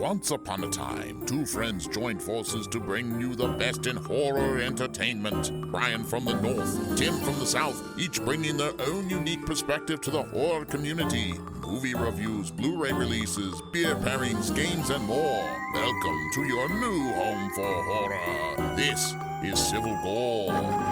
Once upon a time, two friends joined forces to bring you the best in horror entertainment. Brian from the north, Tim from the south, each bringing their own unique perspective to the horror community. Movie reviews, Blu-ray releases, beer pairings, games, and more. Welcome to your new home for horror. This is Civil Gore.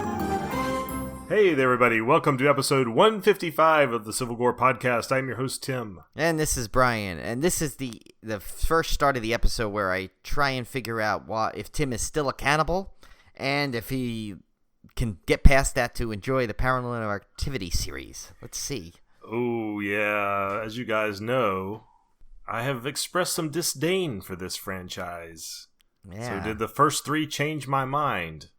Hey there, everybody. Welcome to episode 155 of the Civil Gore podcast. I'm your host, Tim. And this is Brian. And this is the first start of the episode where I try and figure out if Tim is still a cannibal and if he can get past that to enjoy the Paranormal Activity series. Let's see. Oh, yeah. As you guys know, I have expressed some disdain for this franchise. Yeah. So did the first three change my mind?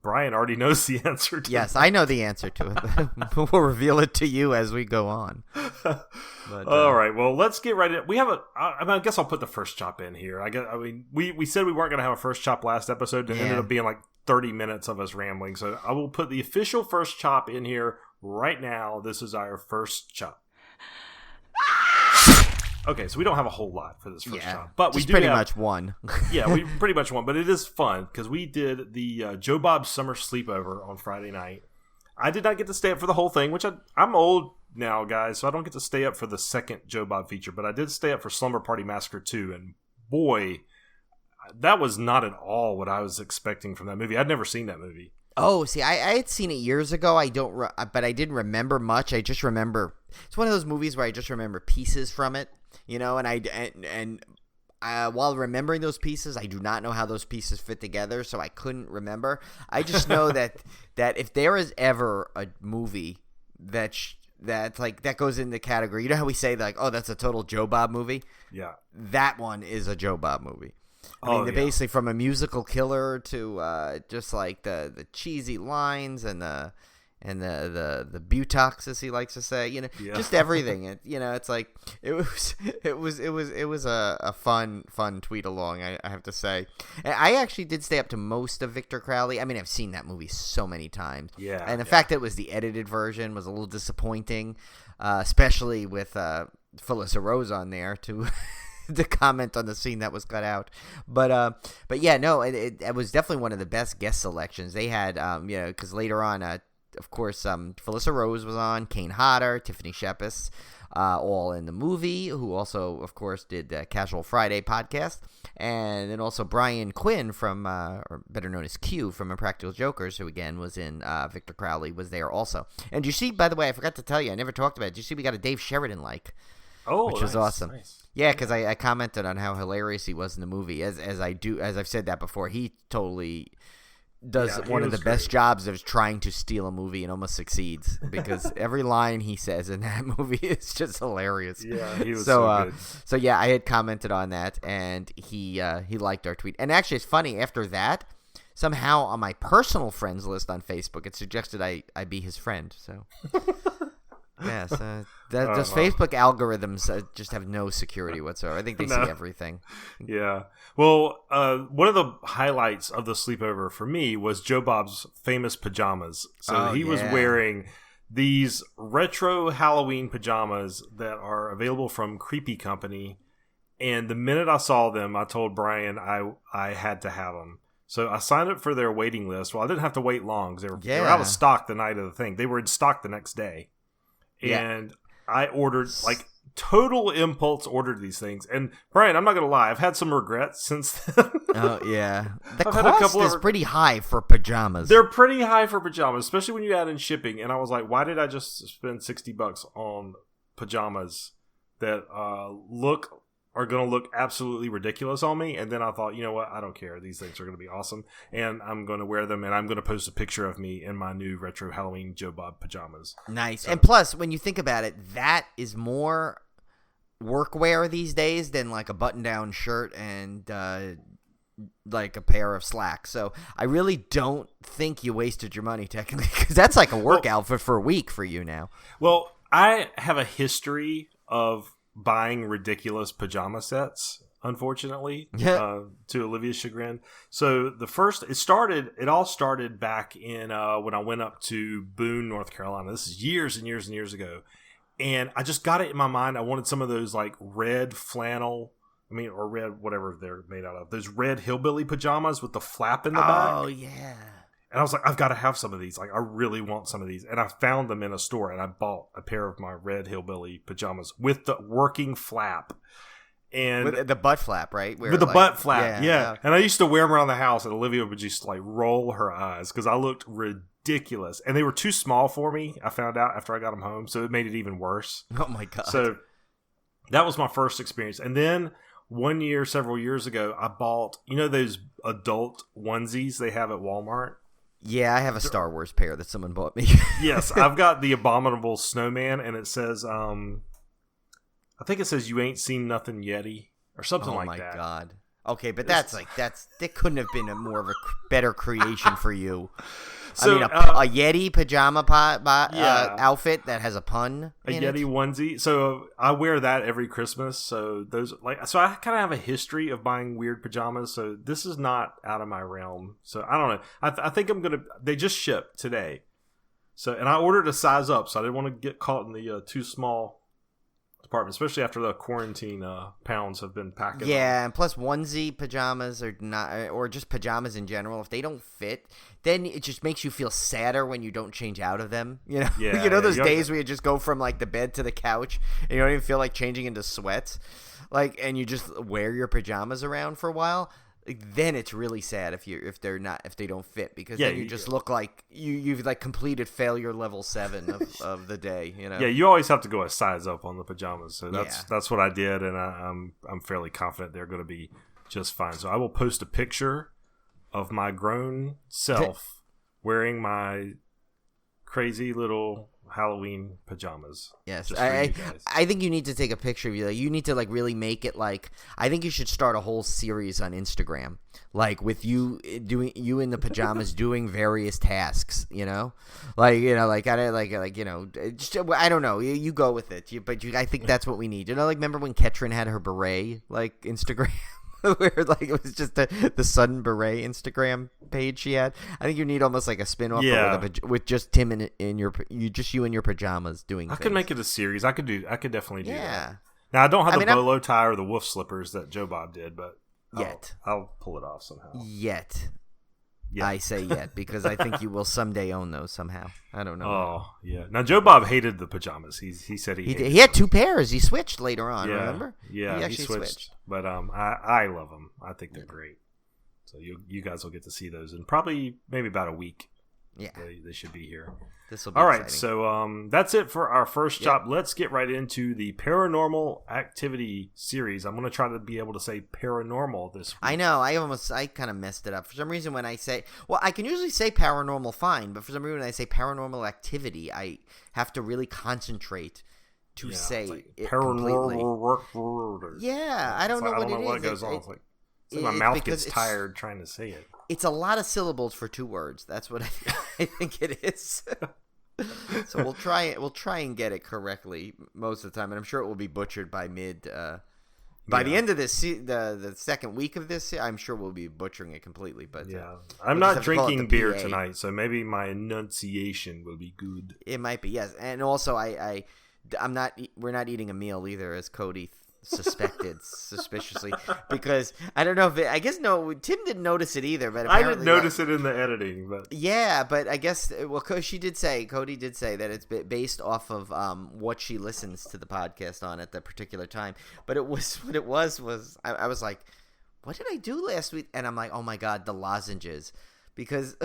Brian already knows the answer to Yes, I know the answer to it. We'll reveal it to you as we go on. But, all right, well, let's get right in. We have I guess I'll put the first chop in here. We said we weren't going to have a first chop last episode, and it ended up being like 30 minutes of us rambling. So I will put the official first chop in here right now. This is our first chop. Okay, so we don't have a whole lot for this first chop, but we do pretty much one. Yeah, we pretty much won, but it is fun because we did the Joe Bob Summer Sleepover on Friday night. I did not get to stay up for the whole thing, which I'm old now, guys, so I don't get to stay up for the second Joe Bob feature, but I did stay up for Slumber Party Massacre 2, and boy, that was not at all what I was expecting from that movie. I'd never seen that movie. Oh, see, I had seen it years ago. But I didn't remember much. I just remember it's one of those movies where I just remember pieces from it. You know, and while remembering those pieces, I do not know how those pieces fit together, so I couldn't remember. I just know that if there is ever a movie that goes in the category, you know how we say like, oh, that's a total Joe Bob movie? Yeah. That one is a Joe Bob movie. I mean, basically from a musical killer to just like the cheesy lines and the butox, as he likes to say, you know, just everything. It's like it was a fun tweet along. I have to say, I actually did stay up to most of Victor Crowley. I mean, I've seen that movie so many times. Yeah, and the fact that it was the edited version was a little disappointing, especially with Felissa Rose on there to comment on the scene that was cut out. But yeah, no, it was definitely one of the best guest selections they had. Because later on, of course, Felissa Rose was on, Kane Hodder, Tiffany Shepis, all in the movie, who also, of course, did Casual Friday podcast. And then also Brian Quinn from, or better known as Q from Impractical Jokers, who again was in Victor Crowley, was there also. And you see, by the way, I forgot to tell you, I never talked about it. Did you see we got a Dave Sheridan which was awesome. Nice. Yeah, because I commented on how hilarious he was in the movie. As I've said that before, he totally does one of the best jobs of trying to steal a movie and almost succeeds, because every line he says in that movie is just hilarious. Yeah, he was so good. So yeah, I had commented on that, and he liked our tweet. And actually, it's funny, after that, somehow on my personal friends list on Facebook, it suggested I be his friend. So yes, those Facebook algorithms just have no security whatsoever. I think they see everything. Yeah. Well, one of the highlights of the sleepover for me was Joe Bob's famous pajamas. So he was wearing these retro Halloween pajamas that are available from Creepy Company. And the minute I saw them, I told Brian I had to have them. So I signed up for their waiting list. Well, I didn't have to wait long because they were out of stock the night of the thing. They were in stock the next day. And I ordered, total impulse ordered these things. And Brian, I'm not going to lie, I've had some regrets since then. Oh, yeah. The cost is pretty high for pajamas. They're pretty high for pajamas, especially when you add in shipping. And I was like, why did I just spend $60 on pajamas that are going to look absolutely ridiculous on me? And then I thought, you know what? I don't care. These things are going to be awesome. And I'm going to wear them, and I'm going to post a picture of me in my new retro Halloween Joe Bob pajamas. Nice. So. And plus, when you think about it, that is more workwear these days than like a button-down shirt and like a pair of slacks. So I really don't think you wasted your money, technically, because that's like a work outfit for a week for you now. Well, I have a history of buying ridiculous pajama sets, unfortunately, to Olivia's chagrin. So it all started back in when I went up to Boone, North Carolina. This is years and years and years ago. And I just got it in my mind. I wanted some of those like red flannel I mean, or red, whatever they're made out of. Those red hillbilly pajamas with the flap in the back. Oh, yeah. And I was like, I've got to have some of these. Like, I really want some of these. And I found them in a store, and I bought a pair of my red hillbilly pajamas with the working flap. And with the butt flap, right? With the butt flap, yeah. And I used to wear them around the house, and Olivia would just like roll her eyes because I looked ridiculous. And they were too small for me, I found out after I got them home, so it made it even worse. Oh, my God. So that was my first experience. And then one year, several years ago, I bought, those adult onesies they have at Walmart? Yeah, I have a Star Wars pair that someone bought me. Yes, I've got the Abominable Snowman, and it says, I think it says "You ain't seen nothing yeti" or something like that. Oh my God! Okay, but that couldn't have been more of a better creation for you. So, I mean, a Yeti pajama outfit that has a pun. A Yeti onesie. So I wear that every Christmas. So so I kind of have a history of buying weird pajamas. So this is not out of my realm. So I don't know. I think I'm gonna. They just shipped today. So and I ordered a size up. So I didn't want to get caught in the too small department, especially after the quarantine pounds have been packing. Yeah, and plus onesie pajamas are not, or just pajamas in general. If they don't fit, then it just makes you feel sadder when you don't change out of them. Yeah, those days where you just go from like the bed to the couch and you don't even feel like changing into sweats, and you just wear your pajamas around for a while. Then it's really sad if they don't fit, because then you just look like you've like completed failure level 7 of the day. Yeah, you always have to go a size up on the pajamas. So that's what I did, and I'm fairly confident they're going to be just fine. So I will post a picture of my grown self wearing my crazy little Halloween pajamas. Yes, I think you need to take a picture of you. Like, you need to really make it I think you should start a whole series on Instagram, with you in the pajamas doing various tasks. I don't know. You go with it. I think that's what we need. Remember when Ketrin had her beret Instagram? Where it was just the sudden beret Instagram page she had. I think you need almost like a spin-off, with just Tim in your pajamas doing things. I could make it a series. I could definitely do that. Now I don't have the bolo tie or the wolf slippers that Joe Bob did, but I'll pull it off somehow. Yet. I say yet because I think you will someday own those somehow. I don't know. Oh, yeah. Now, Joe Bob hated the pajamas. He said he did. He had 2 pairs. He switched later on, remember? Yeah, he switched. But I love them. I think they're great. So you guys will get to see those in maybe about a week. Yeah. They should be here. This will be all exciting. Right, so that's it for our first stop. Let's get right into the Paranormal Activity series. I'm going to try to be able to say paranormal this week. I know. I kind of messed it up. For some reason when I say... Well, I can usually say paranormal fine, but for some reason when I say Paranormal Activity, I have to really concentrate to say it paranormal. Yeah, I don't know what it is. I don't know what goes on. My mouth gets tired trying to say it. It's a lot of syllables for 2 words. That's what I think it is. So we'll try it. We'll try and get it correctly most of the time, and I'm sure it will be butchered by by the end of this the second week of this. I'm sure we'll be butchering it completely. But I'm not drinking beer tonight, so maybe my enunciation will be good. It might be, yes, and also I'm not. We're not eating a meal either, as Cody suspected suspicioly, because I don't know if Tim didn't notice it either, but I didn't notice it in the editing, but but I guess Cody did say that it's based off of what she listens to the podcast on at that particular time. But I was like, what did I do last week? And I'm like, oh my god, the lozenges, because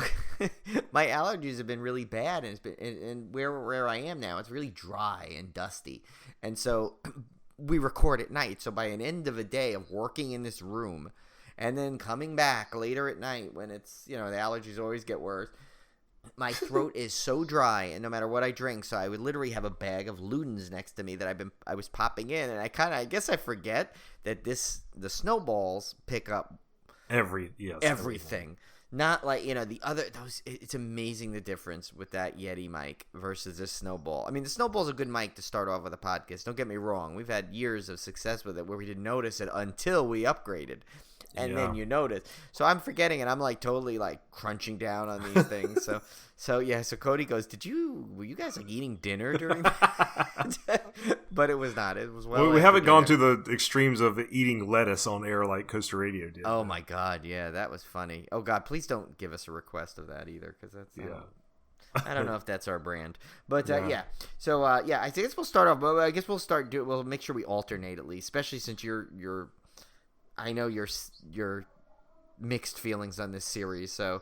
my allergies have been really bad, and it's been and where I am now, it's really dry and dusty, and so. We record at night, so by an end of a day of working in this room and then coming back later at night when it's, the allergies always get worse, my throat is so dry, and no matter what I drink, so I would literally have a bag of Ludens next to me that I was popping in, and I guess I forget that the snowballs pick up everything. Not like, the other, it's amazing the difference with that Yeti mic versus this snowball. I mean, the snowball's a good mic to start off with a podcast. Don't get me wrong. We've had years of success with it where we didn't notice it until we upgraded. and then you notice. So I'm forgetting, and I'm like totally like crunching down on these things. So Cody goes, were you guys like eating dinner during that? But it was not. It was we haven't gone to the extremes of eating lettuce on air like Coaster Radio did. Oh my God, yeah, that was funny. Oh God, please don't give us a request of that either, because that's I don't know if that's our brand, but yeah. So I guess we'll start off. But I guess we'll make sure we alternate at least, especially since I know your mixed feelings on this series. So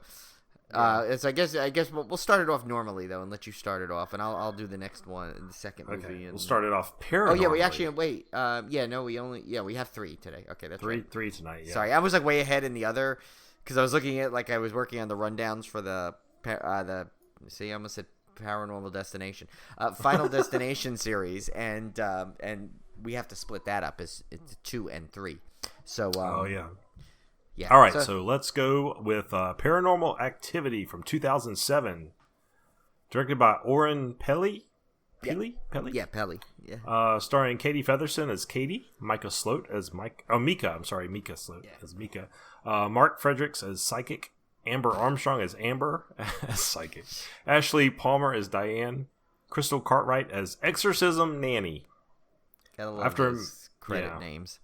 I guess we'll start it off normally though, and let you start it off, and I'll do the next one, the second movie. Okay, and we'll start it off paranormally. Oh yeah, we actually wait. We have 3 today. Okay, that's three right. 3 tonight. Yeah. Sorry, I was like way ahead in the other because I was looking at I was working on the rundowns for the. See, I almost said Paranormal Destination, Final Destination series, and we have to split that up as it's 2 and 3. So, yeah. Yeah. All right, so let's go with Paranormal Activity from 2007, directed by Oren Peli. Peli? Yeah, Peli. Yeah. Starring Katie Featherston as Katie, Micah Sloat as Mike. Oh, Mika. I'm sorry, Mika Sloat as Mika. Mark Fredericks as Psychic. Amber Armstrong as Amber as Psychic. Ashley Palmer as Diane. Crystal Cartwright as Exorcism Nanny. Gotta love those credit names.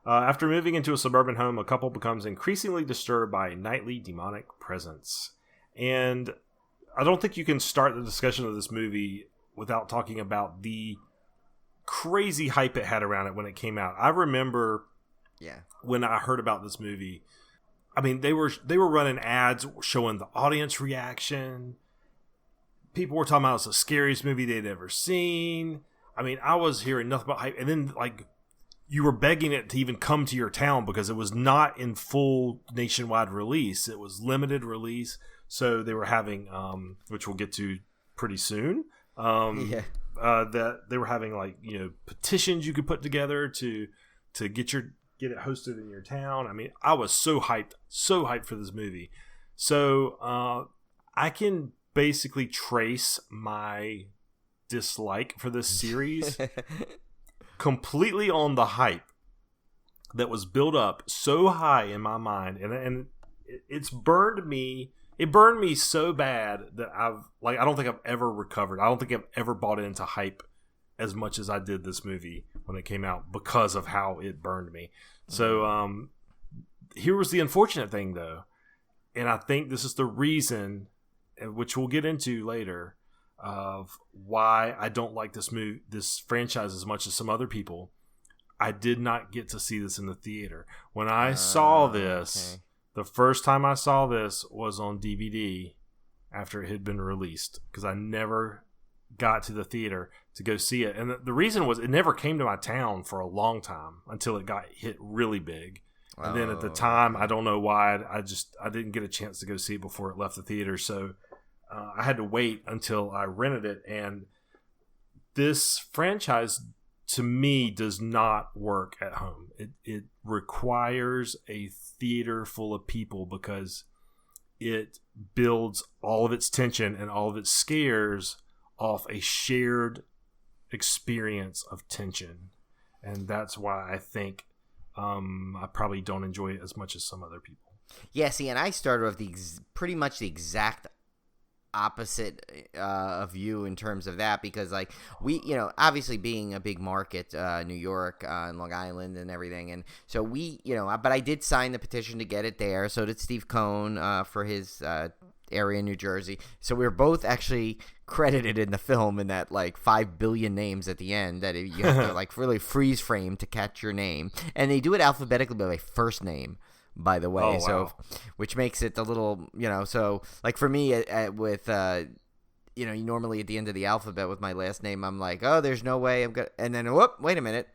After moving into a suburban home, a couple becomes increasingly disturbed by nightly demonic presence. And I don't think you can start the discussion of this movie without talking about the crazy hype it had around it when it came out. I remember when I heard about this movie, I mean, they were running ads showing the audience reaction. People were talking about it's the scariest movie they'd ever seen. I mean, I was hearing nothing but hype. And then, you were begging it to even come to your town because it was not in full nationwide release. It was limited release. So they were having, which we'll get to pretty soon, that they were having, petitions you could put together to get it hosted in your town. I mean, I was so hyped for this movie. So I can basically trace my dislike for this series completely on the hype that was built up so high in my mind, and it's burned me. It burned me so bad that I don't think I've ever recovered. I don't think I've ever bought into hype as much as I did this movie when it came out because of how it burned me. So here was the unfortunate thing, though, and I think this is the reason, which we'll get into later, of why I don't like this franchise as much as some other people. I did not get to see this in the theater. When I saw this, the first time I saw this was on DVD after it had been released, because I never got to the theater to go see it. And the reason was it never came to my town for a long time until it got hit really big. And then at the time, I don't know why, I didn't get a chance to go see it before it left the theater. So I had to wait until I rented it. And this franchise, to me, does not work at home. It requires a theater full of people because it builds all of its tension and all of its scares off a shared experience of tension. And that's why I think I probably don't enjoy it as much as some other people. Yeah, see, and I started with pretty much the exact opposite of you in terms of that, because we, obviously being a big market, New York and Long Island and everything, and so we, but I did sign the petition to get it there. So did Steve Cohn for his area in New Jersey. So we were both actually credited in the film in that 5 billion names at the end that you have to really freeze frame to catch your name, and they do it alphabetically by first name, by the way. Oh, wow. So which makes it a little, so for me with normally at the end of the alphabet with my last name, I'm like, oh, there's no way I'm gonna, and then wait a minute.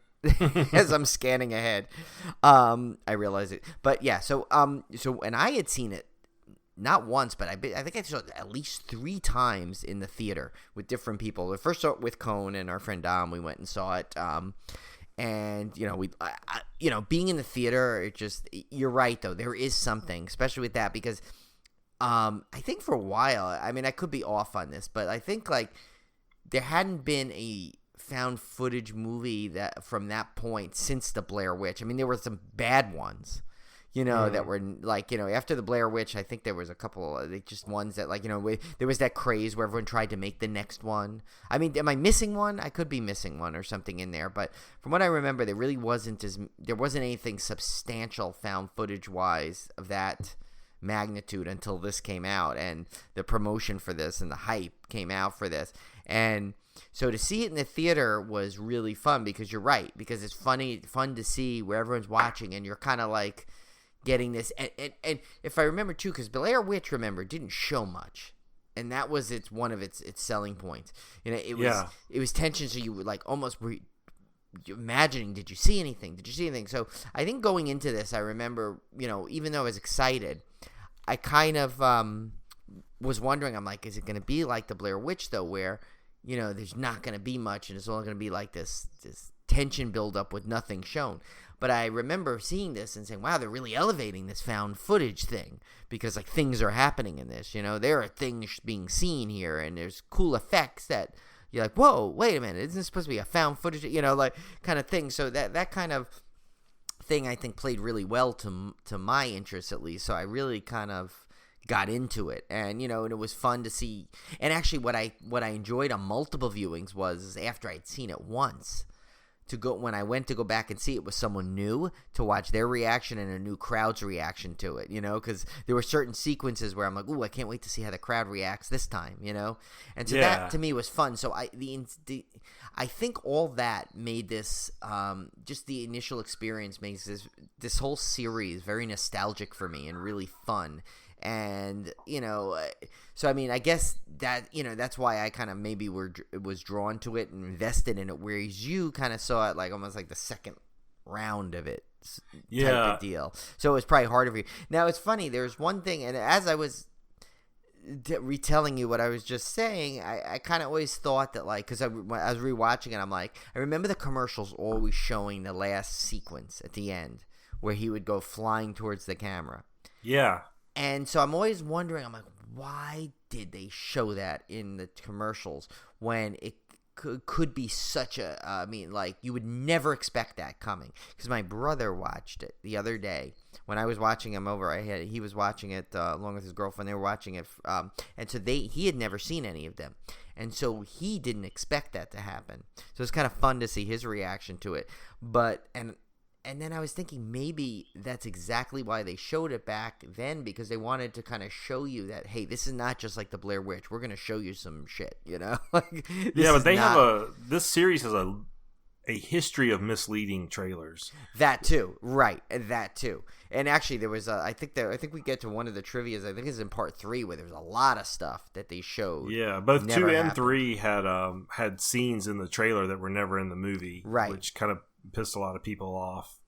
As I'm scanning ahead, I realize it. But yeah, so and I had seen it not once, but I think I saw it at least 3 times in the theater with different people. The first saw it with Cone and our friend Dom. We went and saw it. And being in the theater, you're right though. There is something, especially with that, because I think for a while, I mean, I could be off on this, but I think there hadn't been a found footage movie that from that point since the Blair Witch. I mean, there were some bad ones, that were like, after the Blair Witch, I think there was a couple of just ones that, like, there was that craze where everyone tried to make the next one. I mean, am I missing one? I could be missing one or something in there, but from what I remember, there wasn't anything substantial found footage wise of that magnitude until this came out, and the promotion for this and the hype came out for this. And so to see it in the theater was really fun, because you're right, because it's fun to see where everyone's watching, and you're kind of like getting this. And if I remember too, because Blair Witch, didn't show much, and that was one of its selling points. It was tension, so you were like almost imagining, did you see anything? So I think going into this, I remember, even though I was excited, I kind of was wondering, I'm like, is it going to be like the Blair Witch though, where there's not going to be much, and it's all going to be like this tension buildup with nothing shown. But I remember seeing this and saying, wow, they're really elevating this found footage thing, because like things are happening in this, there are things being seen here, and there's cool effects that you're like, whoa, wait a minute, isn't this supposed to be a found footage, like kind of thing. So that kind of thing, I think, played really well to my interest, at least. So I really kind of got into it, and and it was fun to see. And actually, what I enjoyed on multiple viewings was after I'd seen it once, when I went to go back and see it with someone new, to watch their reaction and a new crowd's reaction to it, because there were certain sequences where I'm like, ooh, I can't wait to see how the crowd reacts this time, and so that to me was fun. So I think all that made this, just the initial experience makes this whole series very nostalgic for me and really fun. And so I mean, I guess that that's why I kind of maybe was drawn to it and invested in it, whereas you kind of saw it like almost like the second round of it type of deal. So it was probably harder for you. Now it's funny, there's one thing, and as I was retelling you what I was just saying, I kind of always thought that, like, because I was rewatching it, I'm like, I remember the commercials always showing the last sequence at the end where he would go flying towards the camera. Yeah. And so I'm always wondering, I'm like, why did they show that in the commercials when it could be such a, I mean, like, you would never expect that coming. Because my brother watched it the other day. When I was watching him over, he was watching it along with his girlfriend. They were watching it, and so he had never seen any of them. And so he didn't expect that to happen. So it's kind of fun to see his reaction to it. And then I was thinking maybe that's exactly why they showed it back then, because they wanted to kind of show you that, hey, this is not just like the Blair Witch. We're going to show you some shit, like, yeah, but this series has a history of misleading trailers. That too, right? That too. And actually, there was I think we get to one of the trivias. I think it's in part 3 where there was a lot of stuff that they showed. Yeah, both 2 and 3 had scenes in the trailer that were never in the movie, right? Which kind of pissed a lot of people off.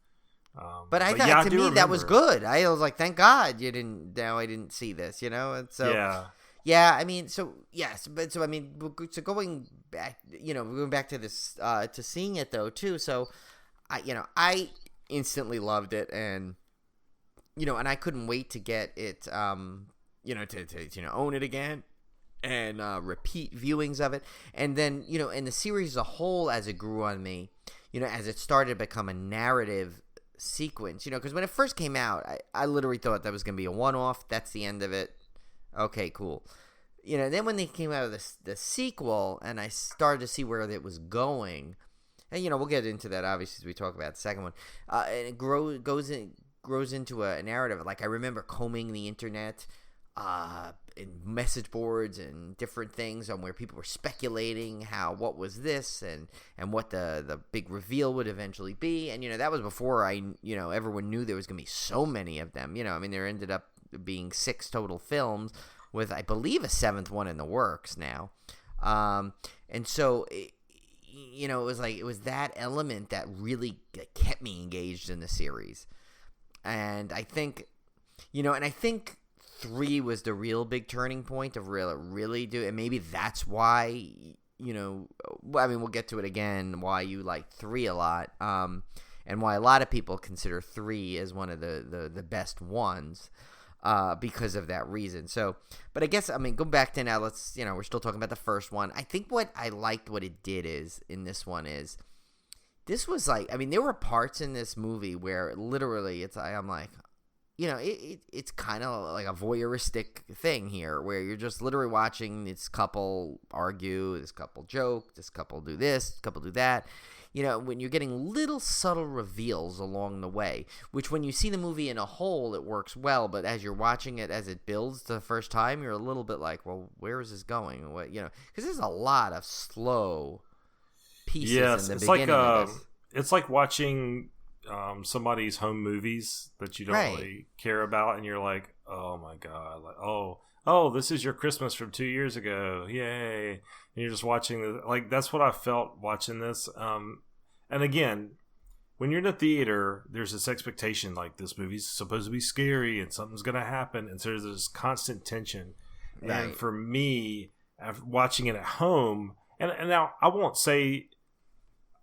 But I thought, to me, that was good. I was like, thank God I didn't see this, And so, yeah. I mean, so yes, but so I mean, so going back to this, to seeing it though too. So, I instantly loved it, and and I couldn't wait to get it, to own it again and repeat viewings of it, and then in the series as a whole, as it grew on me, as it started to become a narrative sequence, because when it first came out, I literally thought that was going to be a one-off. That's the end of it. Okay, cool. Then when they came out of the sequel, and I started to see where it was going, and we'll get into that obviously as we talk about the second one, and it grows into a narrative. Like, I remember combing the internet, and message boards and different things on where people were speculating what was this and what the big reveal would eventually be. And that was before everyone knew there was gonna be so many of them. I mean, there ended up being 6 total films, with I believe a 7th one in the works now. And so it was that element that really kept me engaged in the series. And I think 3 was the real big turning point of really do, and maybe that's why, I mean, we'll get to it again, why you like 3 a lot, and why a lot of people consider 3 as one of the best ones, because of that reason. So, but I guess, I mean, go back to now, let's, we're still talking about the first one. I think what I liked what it did in this one is, this was like, I mean, there were parts in this movie where literally I'm like, it's kind of like a voyeuristic thing here where you're just literally watching this couple argue, this couple joke, this couple do this, this couple do that. When you're getting little subtle reveals along the way, which when you see the movie in a whole, it works well. But as you're watching it, as it builds the first time, you're a little bit like, well, where is this going? What, because there's a lot of slow pieces in the beginning of this. It's like watching somebody's home movies that you don't really care about, and you're like, oh my god, like oh, this is your Christmas from 2 years ago, yay! And you're just watching this. Like, that's what I felt watching this. And again, when you're in a theater, there's this expectation like this movie's supposed to be scary and something's gonna happen, and so there's this constant tension. Right. And for me, after watching it at home, and now I won't say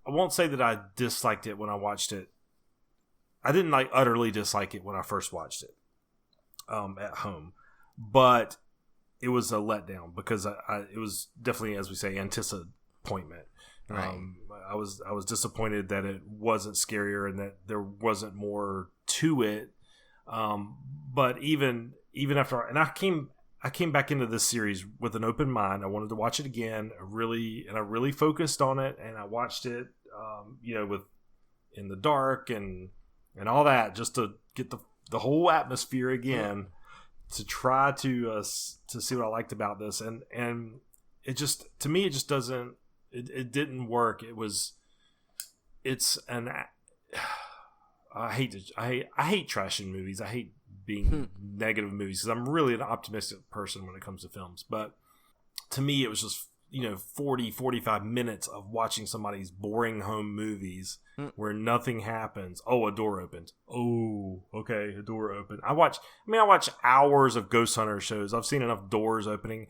that I disliked it when I watched it. I didn't utterly dislike it when I first watched it at home, but it was a letdown because it was definitely, as we say, disappointment. Right. I was disappointed that it wasn't scarier and that there wasn't more to it. But even after, and I came back into this series with an open mind. I wanted to watch it again. I really focused on it, and I watched it, with in the dark and all that, just to get the whole atmosphere again, to try to see what I liked about this, and it just, to me, it just doesn't. It didn't work. I hate trashing movies. I hate being negative movies because I'm really an optimistic person when it comes to films. But to me, it was just 45 minutes of watching somebody's boring home movies where nothing happens. Oh, a door opened. Oh, okay, a door opened. I watch hours of ghost hunter shows. I've seen enough doors opening.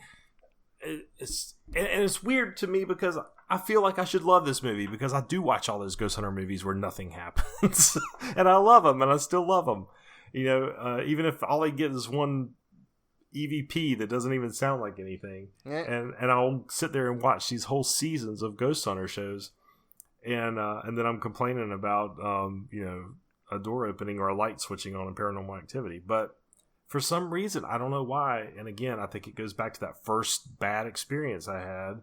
It's weird to me because I feel like I should love this movie because I do watch all those ghost hunter movies where nothing happens, and I love them, and I still love them. Even if all I get is one EVP that doesn't even sound like anything, and I'll sit there and watch these whole seasons of ghost hunter shows, and then I'm complaining about a door opening or a light switching on in Paranormal Activity, but for some reason, I don't know why. And again, I think it goes back to that first bad experience I had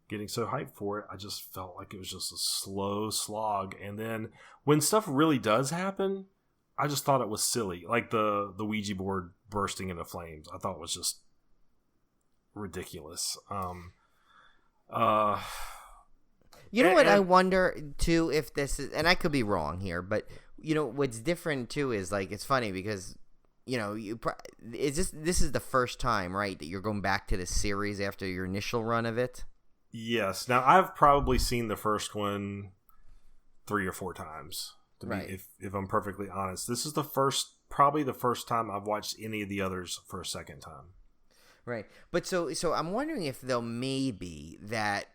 getting so hyped for it. I just felt like it was just a slow slog. And then when stuff really does happen, I just thought it was silly. Like the Ouija board bursting into flames. I thought it was just ridiculous. I wonder too, if this is, and I could be wrong here, but what's different too is like, it's funny because this is the first time, right, that you're going back to this series after your initial run of it? Yes. Now, I've probably seen the first one 3 or 4 times, if I'm perfectly honest. This is probably the first time I've watched any of the others for a second time. Right. But so I'm wondering if there'll maybe that,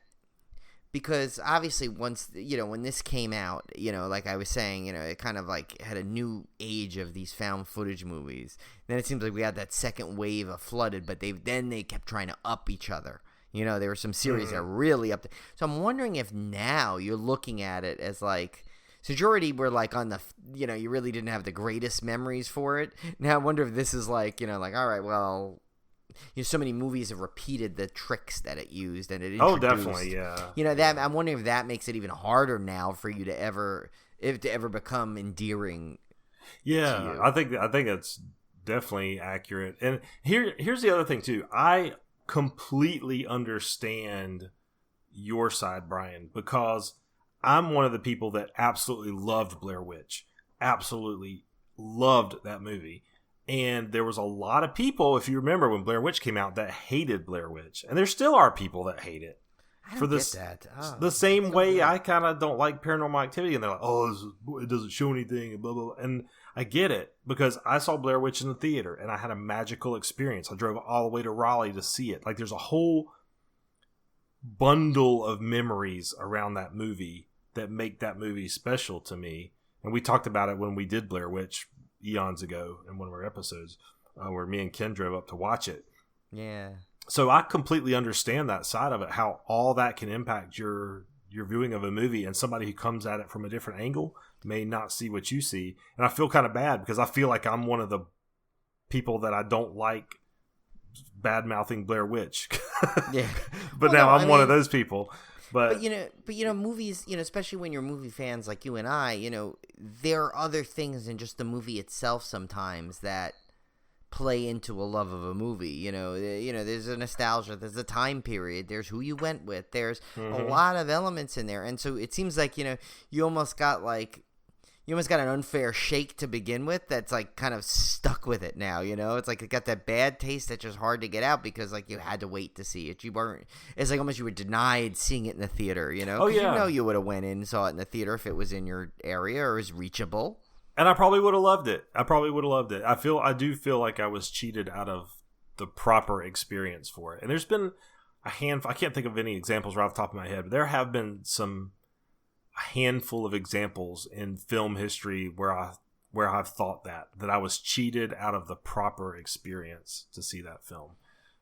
because obviously once, when this came out, like I was saying, it kind of like had a new age of these found footage movies. Then it seems like we had that second wave of Flooded, but they kept trying to up each other. There were some series that really up. So I'm wondering if now you're looking at it as like, so you already were like on the, you really didn't have the greatest memories for it. Now I wonder if this is like, like, all right, well, so many movies have repeated the tricks that it used and it introduced. Oh, definitely, yeah. That I'm wondering if that makes it even harder now for you to ever become endearing. Yeah, to you. I think that's definitely accurate. And here's the other thing too. I completely understand your side, Brian, because I'm one of the people that absolutely loved Blair Witch. Absolutely loved that movie. And there was a lot of people, if you remember when Blair Witch came out, that hated Blair Witch. And there still are people that hate it. I don't get that. The same way I kind of don't like Paranormal Activity. And they're like, it doesn't show anything, and blah, blah, blah. And I get it, because I saw Blair Witch in the theater, and I had a magical experience. I drove all the way to Raleigh to see it. Like, there's a whole bundle of memories around that movie that make that movie special to me. And we talked about it when we did Blair Witch eons ago in one of our episodes, where me and Ken drove up to watch it. Yeah. So I completely understand that side of it, how all that can impact your viewing of a movie, and somebody who comes at it from a different angle may not see what you see. And I feel kind of bad because I feel like I'm one of the people that I don't like bad-mouthing Blair Witch. Yeah. But now I'm one of those people. But movies, especially when you're movie fans like you and I, there are other things than just the movie itself sometimes that play into a love of a movie. There's a nostalgia, there's a time period, there's who you went with, there's a lot of elements in there. And so it seems like, you almost got an unfair shake to begin with that's like kind of stuck with it now, It's like it got that bad taste that's just hard to get out because like you had to wait to see it. It's like almost you were denied seeing it in the theater, Oh, yeah. You would have went in and saw it in the theater if it was in your area or was reachable. And I probably would have loved it. I do feel like I was cheated out of the proper experience for it. And there's been a handful, I can't think of any examples right off the top of my head, but there have been a handful of examples in film history where I've thought that I was cheated out of the proper experience to see that film.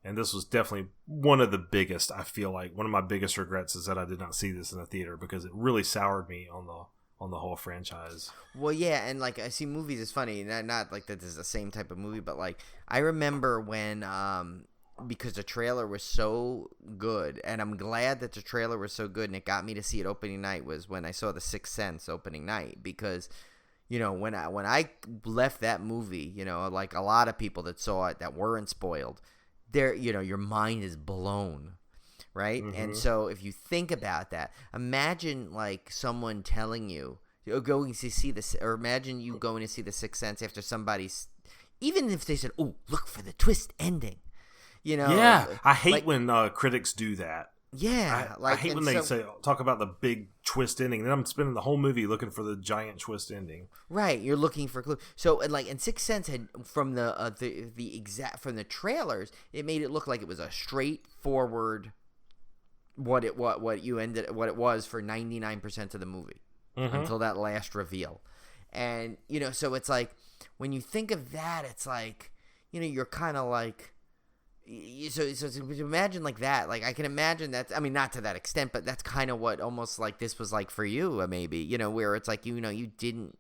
And this was definitely one of the biggest. I feel like one of my biggest regrets is that I did not see this in the theater because it really soured me on the whole franchise. Well, yeah, and like I see movies is funny, not like that this is the same type of movie, but like I remember when because the trailer was so good, and I'm glad that the trailer was so good and it got me to see it opening night, was when I saw The Sixth Sense opening night. Because when I left that movie, like a lot of people that saw it that weren't spoiled, your mind is blown, right? And so if you think about that, imagine like someone telling you going to see this, or imagine you going to see The Sixth Sense after somebody's, even if they said, "Oh, look for the twist ending." Yeah, I hate when critics do that. Yeah, I hate when they talk about the big twist ending, and then I'm spending the whole movie looking for the giant twist ending. Right, you're looking for clues. So, and Sixth Sense had from from the trailers, it made it look like it was a straightforward what it was for 99% of the movie until that last reveal, and so it's like when you think of that, it's like you're kind of like. So imagine like that. Like I can imagine that. I mean, not to that extent, but that's kind of what almost like this was like for you, maybe. Where it's like you didn't.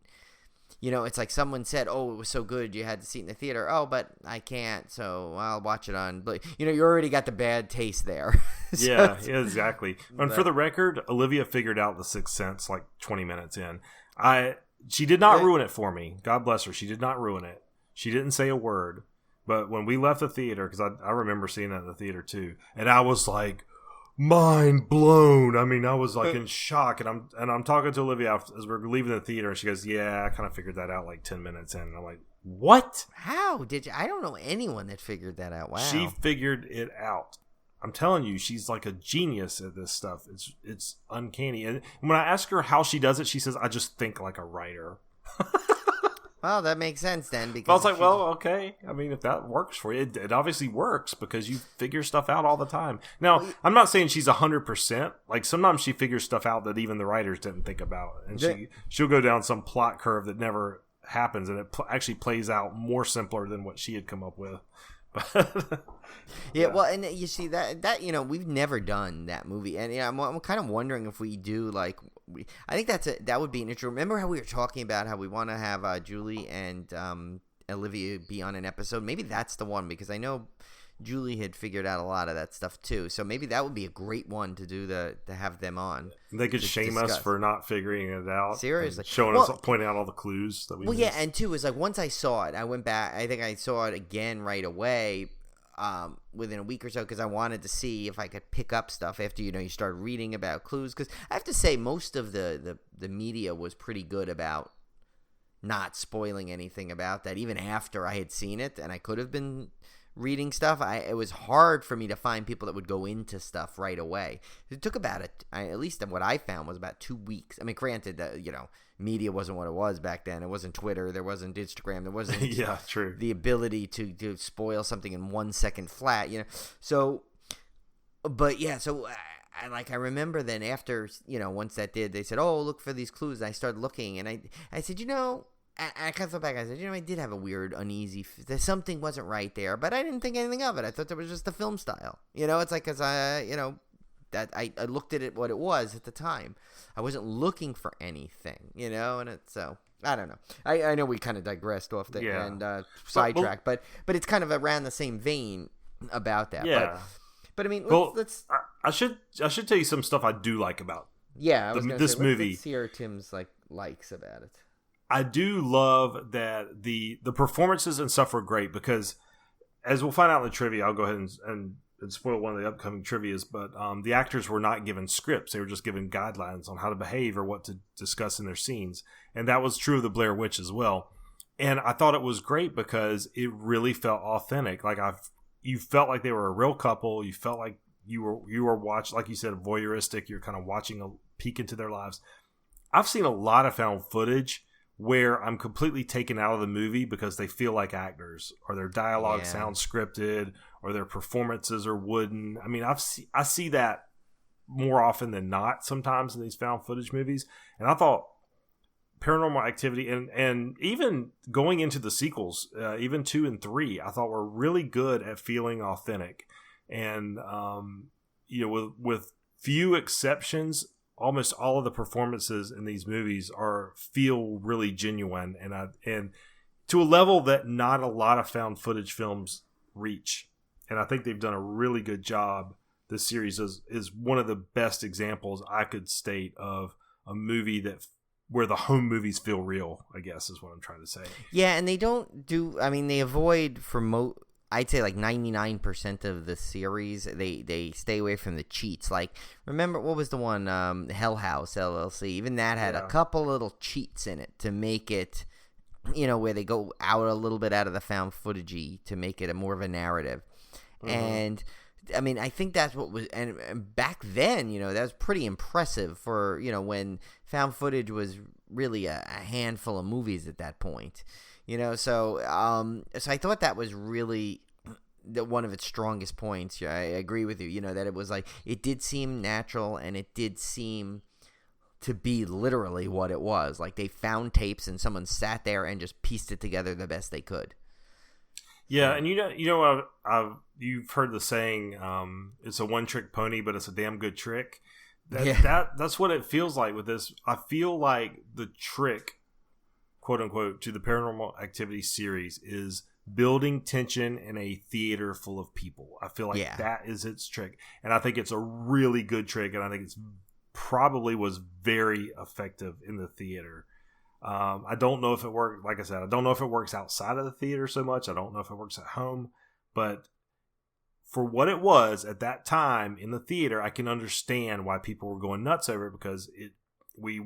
It's like someone said, "Oh, it was so good, you had to see it in the theater." Oh, but I can't, so I'll watch it on. But you already got the bad taste there. Yeah, exactly. And for the record, Olivia figured out The Sixth Sense like 20 minutes in. She did not ruin it for me. God bless her. She did not ruin it. She didn't say a word. But when we left the theater, because I remember seeing that in the theater too, and I was like mind blown. I mean, I was like in shock, and I'm talking to Olivia as we're leaving the theater, and she goes, "Yeah, I kind of figured that out like 10 minutes in." And I'm like, "What? How did you?" I don't know anyone that figured that out. Wow, she figured it out. I'm telling you, she's like a genius at this stuff. It's uncanny. And when I ask her how she does it, she says, "I just think like a writer." Well, that makes sense then. Because I was like, well, okay. I mean, if that works for you, it obviously works because you figure stuff out all the time. Now, I'm not saying she's 100%. Like, sometimes she figures stuff out that even the writers didn't think about. And she'll go down some plot curve that never happens, and it actually plays out more simpler than what she had come up with. Yeah, well, and you see that we've never done that movie, and I'm kind of wondering if we do like. I think that would be an interesting. Remember how we were talking about how we want to have Julie and Olivia be on an episode? Maybe that's the one, because I know Julie had figured out a lot of that stuff too. So maybe that would be a great one to do to have them on. They could shame us for not figuring it out. Seriously, pointing out all the clues that we. Well, yeah, and two is like once I saw it, I went back. I think I saw it again right away. Within a week or so, because I wanted to see if I could pick up stuff after you start reading about clues, because I have to say most of the media was pretty good about not spoiling anything about that, even after I had seen it and I could have been reading stuff. It was hard for me to find people that would go into stuff right away. It took about at least what I found was about 2 weeks. I mean, granted that media wasn't what it was back then. It wasn't Twitter. There wasn't Instagram. There wasn't yeah, true. The ability to spoil something in 1 second flat. So, but yeah. So I remember then after once that did, they said, "Oh, look for these clues." And I started looking, and I said, I kind of thought back. I said, I did have a weird, uneasy. Something wasn't right there, but I didn't think anything of it. I thought that was just the film style. It's like because I looked at it what it was at the time. I wasn't looking for anything, and so I don't know. I know we kind of digressed off the and sidetracked, but it's kind of around the same vein about that. Yeah. But I mean, let's I should tell you some stuff I do like about this movie. Let's hear Tim's likes about it. I do love that the performances and stuff were great because, as we'll find out in the trivia, I'll go ahead and spoil one of the upcoming trivias, but the actors were not given scripts. They were just given guidelines on how to behave or what to discuss in their scenes. And that was true of the Blair Witch as well. And I thought it was great because it really felt authentic. Like you felt like they were a real couple. You felt like you were watching, like you said, voyeuristic. You're kind of watching a peek into their lives. I've seen a lot of found footage where I'm completely taken out of the movie because they feel like actors, or their dialogue sounds scripted, or their performances are wooden. I mean, I see that more often than not sometimes in these found footage movies. And I thought Paranormal Activity and even going into the sequels, even 2 and 3, I thought were really good at feeling authentic. And with few exceptions, almost all of the performances in these movies feel really genuine, and to a level that not a lot of found footage films reach. And I think they've done a really good job. This series is one of the best examples I could state of a movie where the home movies feel real, I guess is what I'm trying to say. Yeah, and they don't do. I mean, they avoid I'd say like 99% of the series, they stay away from the cheats. Like, remember, what was the one, Hell House, LLC? Even that had a couple little cheats in it to make it, where they go out a little bit out of the found footage-y to make it more of a narrative. Mm-hmm. And, I mean, I think that's what was, and back then, that was pretty impressive for, when found footage was really a handful of movies at that point. So I thought that was really one of its strongest points. I agree with you, that it was like, it did seem natural, and it did seem to be literally what it was. Like, they found tapes and someone sat there and just pieced it together the best they could. Yeah, and you've heard the saying, it's a one-trick pony, but it's a damn good trick. That's what it feels like with this. I feel like the trick, quote unquote, to the Paranormal Activity series is building tension in a theater full of people. I feel like that is its trick, and I think it's a really good trick, and I think it's probably was very effective in the theater. I don't know if it worked. Like I said, I don't know if it works outside of the theater so much. I don't know if it works at home, but for what it was at that time in the theater, I can understand why people were going nuts over it, because we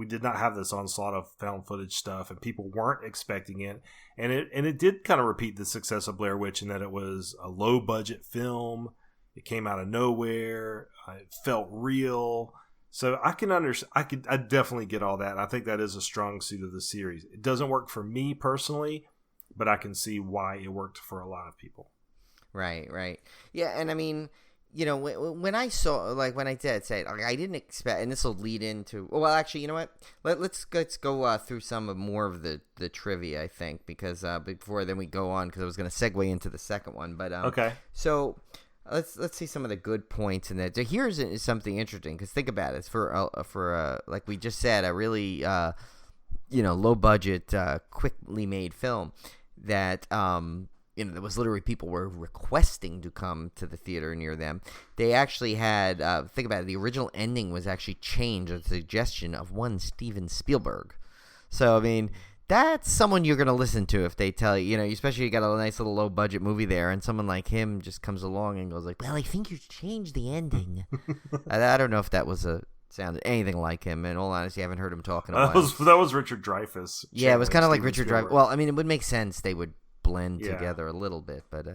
did not have this onslaught of found footage stuff, and people weren't expecting it. And it did kind of repeat the success of Blair Witch in that it was a low budget film. It came out of nowhere. It felt real. So I definitely get all that. And I think that is a strong suit of the series. It doesn't work for me personally, but I can see why it worked for a lot of people. Right. Yeah, and I mean, when I saw, like, when I did say it, like, I didn't expect, and this will lead into, well, actually, you know what? Let's go through some more of the trivia, I think, because before then we go on, because I was going to segue into the second one, but okay. So let's see some of the good points in that. So here's something interesting, because think about it. It's for like we just said, a really low budget, quickly made film that there was literally people were requesting to come to the theater near them. They actually had, think about it, the original ending was actually changed at the suggestion of one Steven Spielberg. So, I mean, that's someone you're going to listen to if they tell you, especially you got a nice little low budget movie there, and someone like him just comes along and goes like, well, I think you changed the ending. I don't know if that sounded anything like him. In all honesty, I haven't heard him talk in a while. That was Richard Dreyfuss. Yeah, it was kind of like Richard Dreyfuss. Well, I mean, it would make sense they would blend together a little bit, but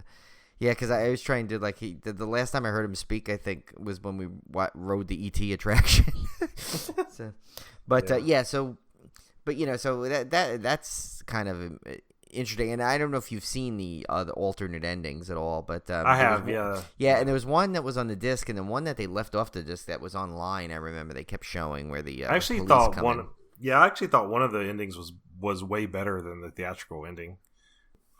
because I was trying to, like, the last time I heard him speak, I think was when we rode the ET attraction. So that's kind of interesting, and I don't know if you've seen the alternate endings at all, but I have, and there was one that was on the disc, and then one that they left off the disc that was online. I remember they kept showing where the I actually thought one of the endings was way better than the theatrical ending.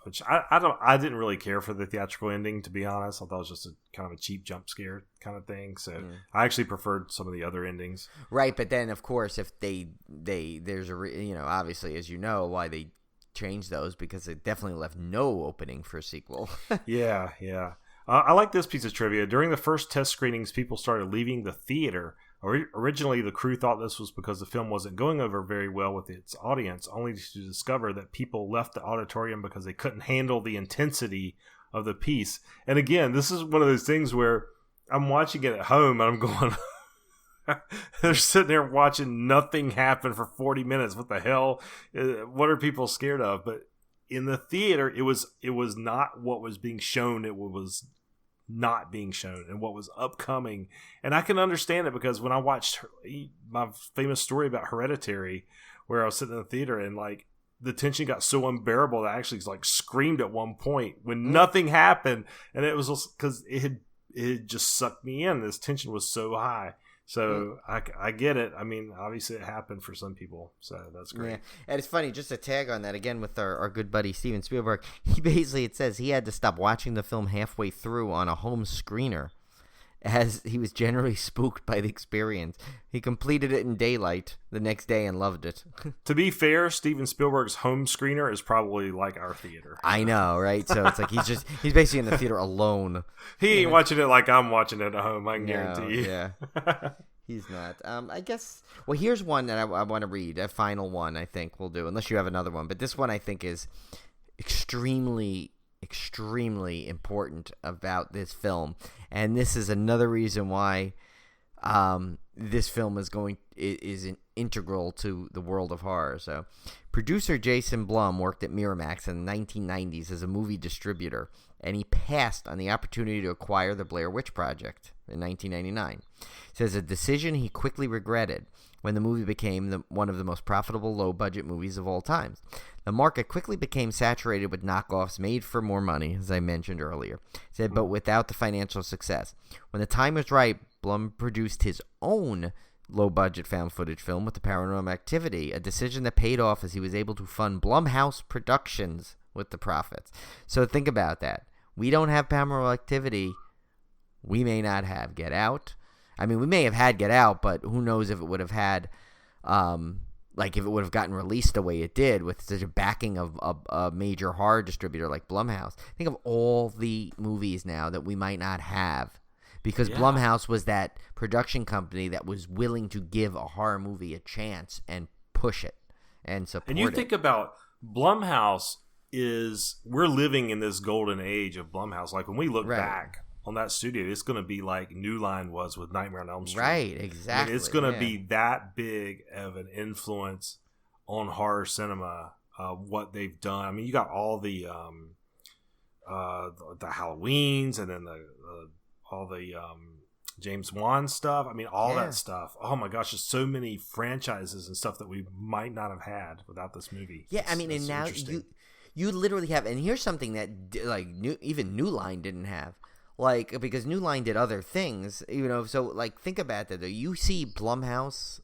which I didn't really care for the theatrical ending, to be honest. I thought it was just a kind of a cheap jump scare kind of thing. So I actually preferred some of the other endings. Right, but then of course if there's a obviously, as you know, why they changed those, because it definitely left no opening for a sequel. Yeah. I like this piece of trivia. During the first test screenings, people started leaving the theater. Originally, the crew thought this was because the film wasn't going over very well with its audience, only to discover that people left the auditorium because they couldn't handle the intensity of the piece. And again, this is one of those things where I'm watching it at home and I'm going, they're sitting there watching nothing happen for 40 minutes. What the hell? What are people scared of? But in the theater, it was not what was being shown. It was not being shown and what was upcoming. And I can understand it, because when I watched my famous story about Hereditary, where I was sitting in the theater and like the tension got so unbearable that I actually like screamed at one point when nothing happened, and it was because it had just sucked me in. This tension was so high. So I get it. I mean, obviously it happened for some people, so that's great. Yeah. And it's funny, just to tag on that again with our good buddy Steven Spielberg, it says he had to stop watching the film halfway through on a home screener, as he was generally spooked by the experience. He completed it in daylight the next day and loved it. To be fair, Steven Spielberg's home screener is probably like our theater. I know, right? So it's like he's basically in the theater alone. He ain't watching it like I'm watching it at home, I can guarantee you. Yeah. He's not. I guess. Well, here's one that I want to read. A final one, I think we'll do, unless you have another one. But this one I think is extremely important about this film, and this is another reason why this film is integral to the world of horror. So, producer Jason Blum worked at Miramax in the 1990s as a movie distributor, and he passed on the opportunity to acquire the Blair Witch Project in 1999. It says a decision he quickly regretted when the movie became one of the most profitable low-budget movies of all time. The market quickly became saturated with knockoffs made for more money, as I mentioned earlier. It said, but without the financial success. When the time was right, Blum produced his own low-budget found footage film with the Paranormal Activity, a decision that paid off as he was able to fund Blumhouse Productions with the profits. So think about that. We don't have Paranormal Activity. We may not have Get Out. I mean, we may have had Get Out, but who knows if it would have had, if it would have gotten released the way it did with such a backing of a major horror distributor like Blumhouse. Think of all the movies now that we might not have, because Blumhouse was that production company that was willing to give a horror movie a chance and push it and support it. And you think about Blumhouse we're living in this golden age of Blumhouse. Like when we look back on that studio, it's going to be like New Line was with Nightmare on Elm Street. Right, exactly. I mean, it's going to be that big of an influence on horror cinema, what they've done. I mean, you got all the Halloweens, and then all the James Wan stuff. I mean, all that stuff. Oh my gosh, there's so many franchises and stuff that we might not have had without this movie. Yeah, I mean, and now you literally have, and here's something that even New Line didn't have. Like, because New Line did other things, so, like, think about that, though. You see Blumhouse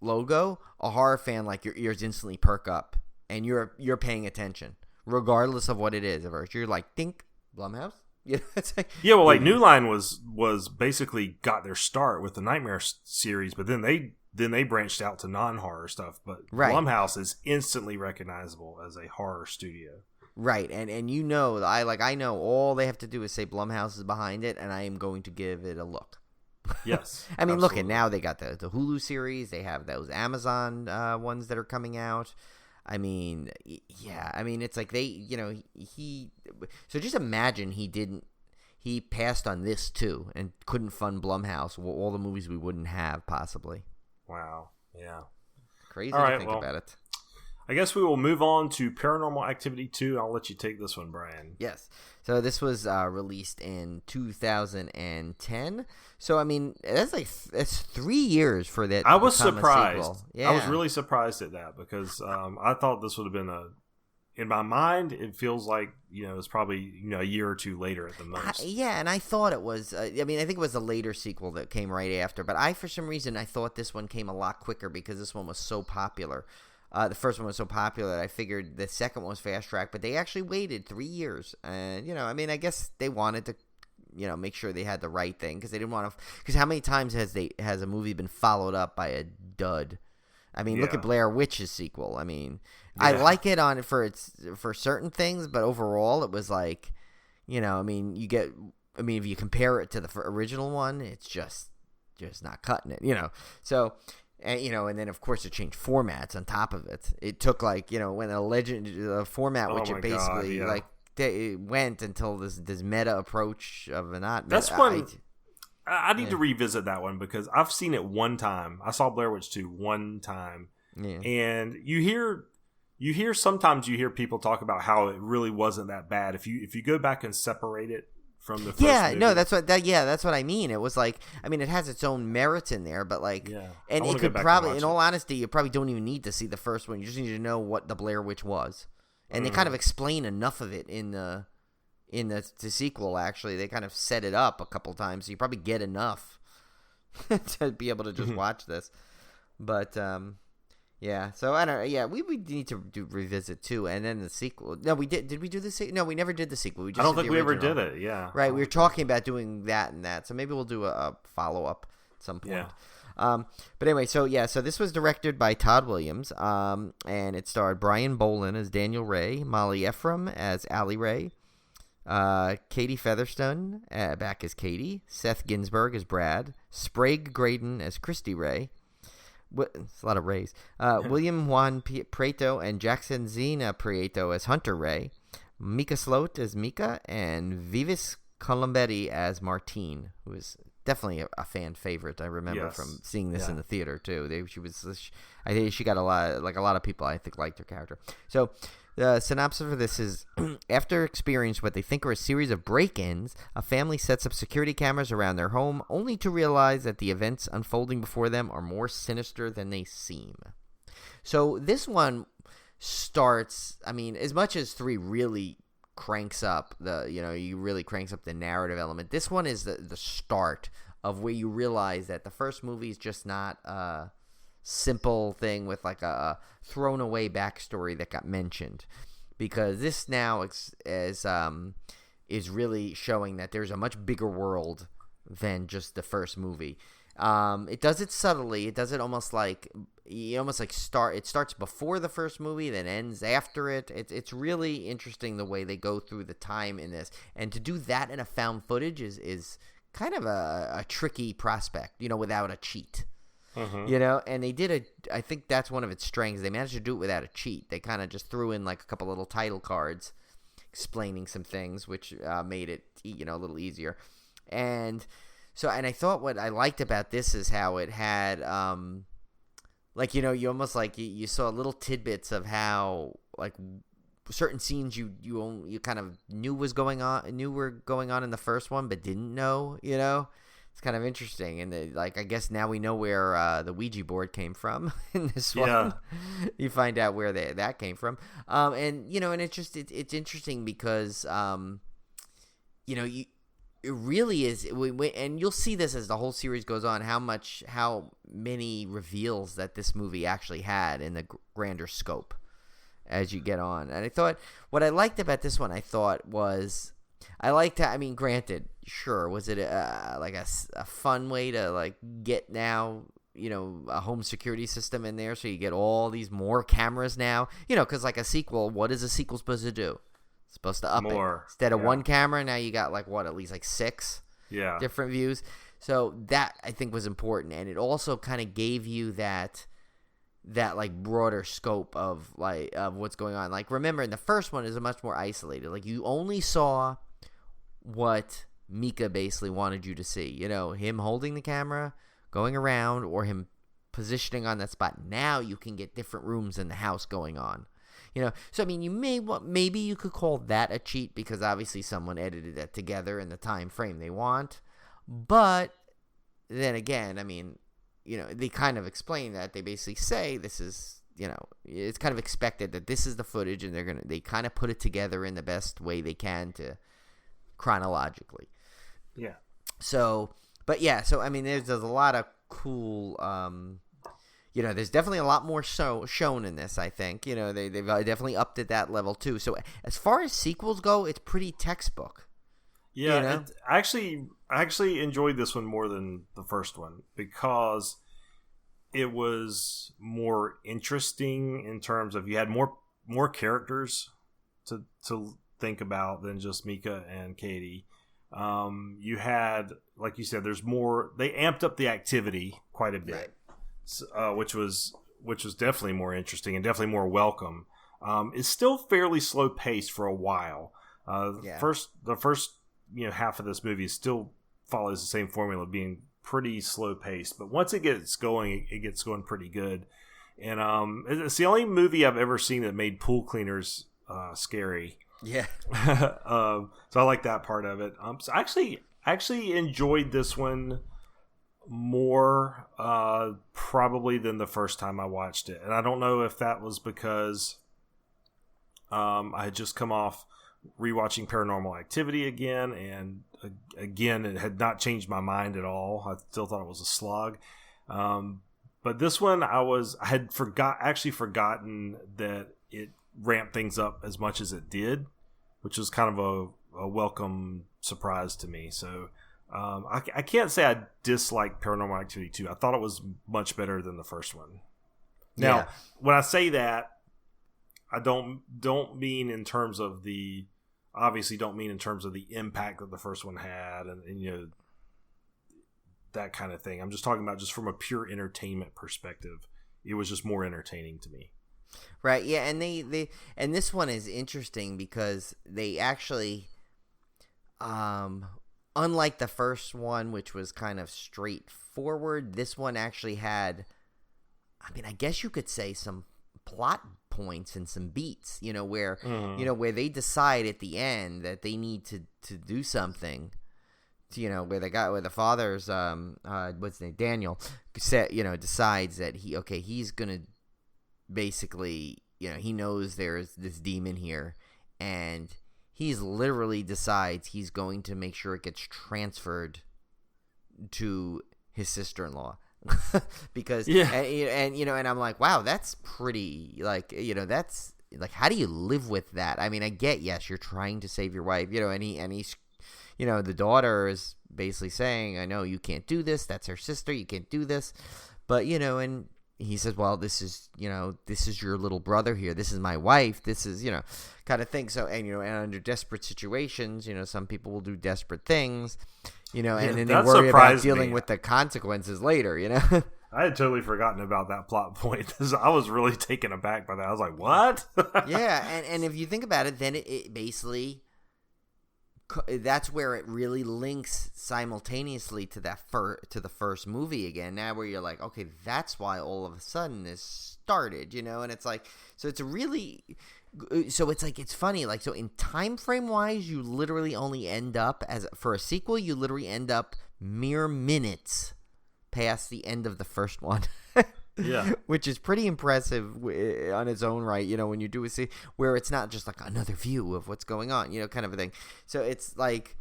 logo, a horror fan, like, your ears instantly perk up, and you're paying attention, regardless of what it is. You're like, think, Blumhouse? Yeah, New Line was basically got their start with the Nightmare series, but then they branched out to non-horror stuff, but Blumhouse is instantly recognizable as a horror studio. Right, and I know all they have to do is say Blumhouse is behind it, and I am going to give it a look. Yes. I mean, look, and now they got the Hulu series. They have those Amazon ones that are coming out. I mean, yeah. I mean, it's like so just imagine he passed on this too and couldn't fund Blumhouse, all the movies we wouldn't have possibly. Wow. Yeah. Crazy to think about it. I guess we will move on to Paranormal Activity 2. I'll let you take this one, Brian. Yes. So this was released in 2010. So, I mean, that's 3 years for that. I was surprised. Yeah. I was really surprised at that because I thought this would have been in my mind, it feels like, it's probably, a year or two later at the most. And I thought it was, I think it was a later sequel that came right after. But for some reason, I thought this one came a lot quicker because this one was so popular. The first one was so popular that I figured the second one was fast track, but they actually waited 3 years. And, I guess they wanted to, make sure they had the right thing because they didn't want to. Because how many times has a movie been followed up by a dud? I mean, look at Blair Witch's sequel. I mean, I like it for certain things, but overall it was like, if you compare it to the original one, it's just not cutting it, So. And then of course it changed formats on top of it. It took when the format, which it basically it went until this meta approach of not. That's one. I need to revisit that one because I've seen it one time. I saw Blair Witch 2 one time, and you hear sometimes you hear people talk about how it really wasn't that bad. If you go back and separate it from the first movie. No, that's what I mean. It was it has its own merits in there, but and it could probably, in all honesty, you probably don't even need to see the first one. You just need to know what the Blair Witch was, and they kind of explain enough of it in the sequel. Actually, they kind of set it up a couple times, so you probably get enough to be able to just watch this. But yeah, so I don't know. Yeah, we need to revisit too, and then the sequel. No, we did. Did we do the sequel? No, we never did the sequel. We just I don't think we ever did it. Yeah, right. We were talking about doing that and that, so maybe we'll do a follow up at some point. Yeah. But anyway, so this was directed by Todd Williams, and it starred Brian Bolin as Daniel Ray, Molly Ephraim as Allie Ray, Katie Featherston back as Katie, Seth Ginsburg as Brad, Sprague Graydon as Christy Ray. It's a lot of Rays. William Juan Prieto and Jackson Zena Prieto as Hunter Ray, Mika Sloat as Mika, and Vivis Colombetti as Martine, who is definitely a fan favorite. I remember from seeing this in the theater too. I think she got a lot of people I think liked her character. So the synopsis for this is: after experiencing what they think are a series of break-ins, a family sets up security cameras around their home, only to realize that the events unfolding before them are more sinister than they seem. So this one starts, as much as 3 really cranks up the narrative element, this one is the start of where you realize that the first movie is just not simple thing with a thrown away backstory that got mentioned, because this now is really showing that there's a much bigger world than just the first movie. It does it subtly. It does it almost like it starts before the first movie, then ends after it. It's really interesting the way they go through the time in this, and to do that in a found footage is kind of a tricky prospect, without a cheat. And they did I think that's one of its strengths. They managed to do it without a cheat. They kind of just threw in a couple little title cards explaining some things, which made it, a little easier. And I thought what I liked about this is how it had, you almost you saw little tidbits of how, certain scenes you kind of knew were going on in the first one, but didn't know, It's kind of interesting, and I guess now we know where the Ouija board came from in this one. Yeah. You find out where that came from, and it's interesting because it really is, and you'll see this as the whole series goes on, how many reveals that this movie actually had in the grander scope as you get on. And I thought what I liked about this one, was. Granted, sure, was it a fun way to get now, a home security system in there, so you get all these more cameras now, because a sequel, what is a sequel supposed to do? It's supposed to up more. It. Instead of one camera, now you got at least 6 different views. So that I think was important, and it also kind of gave you that broader scope of what's going on. Remember, in the first one is a much more isolated. You only saw what Mika basically wanted you to see, him holding the camera, going around, or him positioning on that spot. Now you can get different rooms in the house going on, so maybe you could call that a cheat, because obviously someone edited that together in the time frame they want. But then again, they kind of explain that. They basically say this is, it's kind of expected that this is the footage, and they kind of put it together in the best way they can to chronologically. There's a lot of cool there's definitely a lot more shown in this, I think. They've definitely upped at that level, too. So as far as sequels go, it's pretty textbook. Yeah, I actually enjoyed this one more than the first one because it was more interesting in terms of you had more characters to think about than just Mika and Katie. You had, like you said, there's more. They amped up the activity quite a bit, right. which was definitely more interesting and definitely more welcome. It's still fairly slow paced for a while. The first half of this movie still follows the same formula, being pretty slow paced. But once it gets going, it gets going pretty good. And it's the only movie I've ever seen that made pool cleaners scary. Yeah. So I like that part of it. So I actually enjoyed this one more probably than the first time I watched it. And I don't know if that was because I had just come off rewatching Paranormal Activity again, and again it had not changed my mind at all. I still thought it was a slog. But this one I had forgotten that it ramped things up as much as it did, which was kind of a welcome surprise to me. So I can't say I dislike Paranormal Activity 2. I thought it was much better than the first one. Now, when I say that, I don't mean in terms of the impact that the first one had and that kind of thing. I'm just talking about just from a pure entertainment perspective. It was just more entertaining to me. Right, yeah, and and this one is interesting because they actually, unlike the first one, which was kind of straightforward, this one actually had, I guess you could say, some plot points and some beats, where where they decide at the end that they need to do something. Where the father's what's his name, Daniel, decides that he's gonna basically, he knows there's this demon here, and he's literally decides he's going to make sure it gets transferred to his sister-in-law. Because and I'm like, wow, that's pretty, that's like, how do you live with that? I get, yes, you're trying to save your wife, and he's the daughter is basically saying, I know you can't do this, that's her sister, you can't do this, but and he says, well, this is your little brother here, this is my wife, this is kind of thing. So and under desperate situations, some people will do desperate things, and then they worry about dealing with the consequences later. I had totally forgotten about that plot point. I was really taken aback by that. I was like, what? Yeah, and if you think about it, then it basically, that's where it really links simultaneously to the first movie again. Now where you're like, okay, that's why all of a sudden this started, and it's like, so it's really, so it's like, it's funny, like, so in time frame wise, you literally only end up for a sequel, you literally end up mere minutes past the end of the first one. Yeah, which is pretty impressive on its own right, when you do a where it's not just like another view of what's going on, kind of a thing. So it's like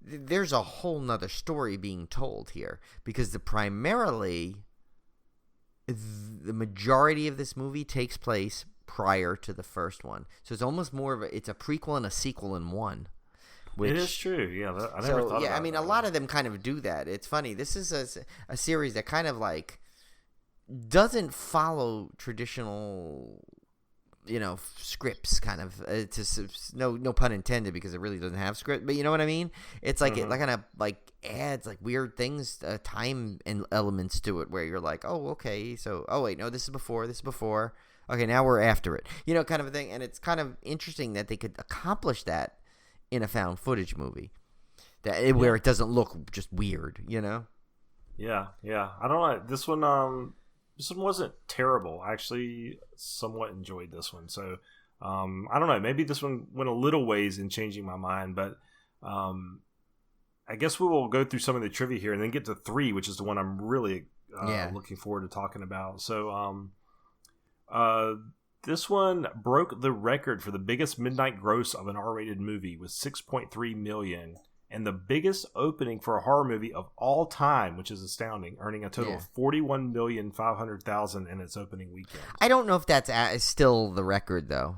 there's a whole nother story being told here, because primarily the majority of this movie takes place prior to the first one. So it's almost more of it's a prequel and a sequel in one. It is true, yeah. I never thought about that. A lot of them kind of do that. It's funny. This is a series that kind of like doesn't follow traditional, scripts, kind of. No pun intended, because it really doesn't have script, but you know what I mean? It's like it kind of like adds like weird things, time and elements to it, where you're like, oh, okay, so wait, no, this is before. Okay, now we're after it, kind of a thing. And it's kind of interesting that they could accomplish that in a found footage movie, where it doesn't look just weird, Yeah. I don't know. This one wasn't terrible. I actually somewhat enjoyed this one. So I don't know. Maybe this one went a little ways in changing my mind, but I guess we will go through some of the trivia here and then get to 3, which is the one I'm really looking forward to talking about. So this one broke the record for the biggest midnight gross of an R-rated movie with $6.3 million and the biggest opening for a horror movie of all time, which is astounding, earning a total of $41,500,000 in its opening weekend. I don't know if that's still the record, though.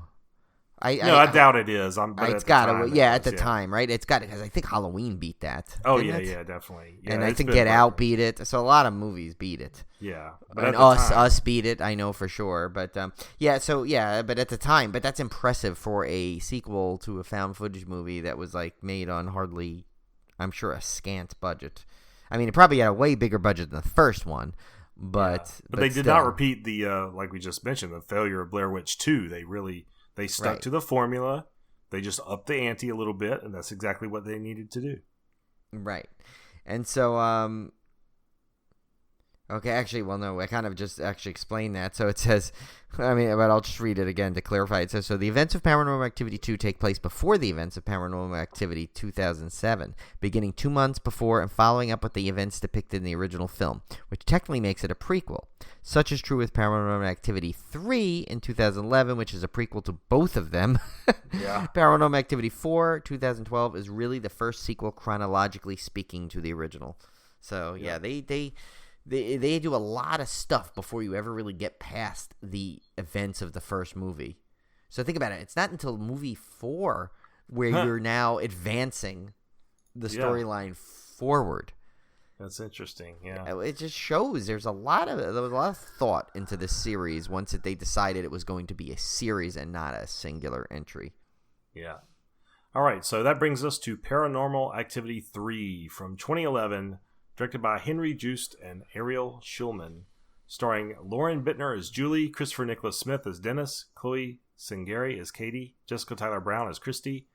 I doubt it is. It's got to, at the time, right? It's got to, because I think Halloween beat that. Oh, yeah, definitely. Yeah, and I think Get Out beat it. So a lot of movies beat it. Yeah. And Us beat it, I know for sure. But, but at the time, but that's impressive for a sequel to a found footage movie that was, like, made on hardly, I'm sure, a scant budget. I mean, it probably had a way bigger budget than the first one. But they did not repeat the, like we just mentioned, the failure of Blair Witch 2. They stuck to the formula. They just upped the ante a little bit, and that's exactly what they needed to do. Right. And so, okay, actually, well, no, I kind of just actually explained that. So it says, but I'll just read it again to clarify. It says, so the events of Paranormal Activity 2 take place before the events of Paranormal Activity 2007, beginning 2 months before and following up with the events depicted in the original film, which technically makes it a prequel. Such is true with Paranormal Activity 3 in 2011, which is a prequel to both of them. Yeah. Paranormal Activity 4, 2012, is really the first sequel chronologically speaking to the original. So, yeah, they do a lot of stuff before you ever really get past the events of the first movie. So think about it. It's not until movie 4 where you're now advancing the storyline forward. That's interesting. Yeah, it just shows there was a lot of thought into this series once they decided it was going to be a series and not a singular entry. Yeah. All right, so that brings us to Paranormal Activity 3 from 2011, directed by Henry Joost and Ariel Schulman, starring Lauren Bittner as Julie, Christopher Nicholas Smith as Dennis, Chloe Singari as Katie, Jessica Tyler Brown as Christy,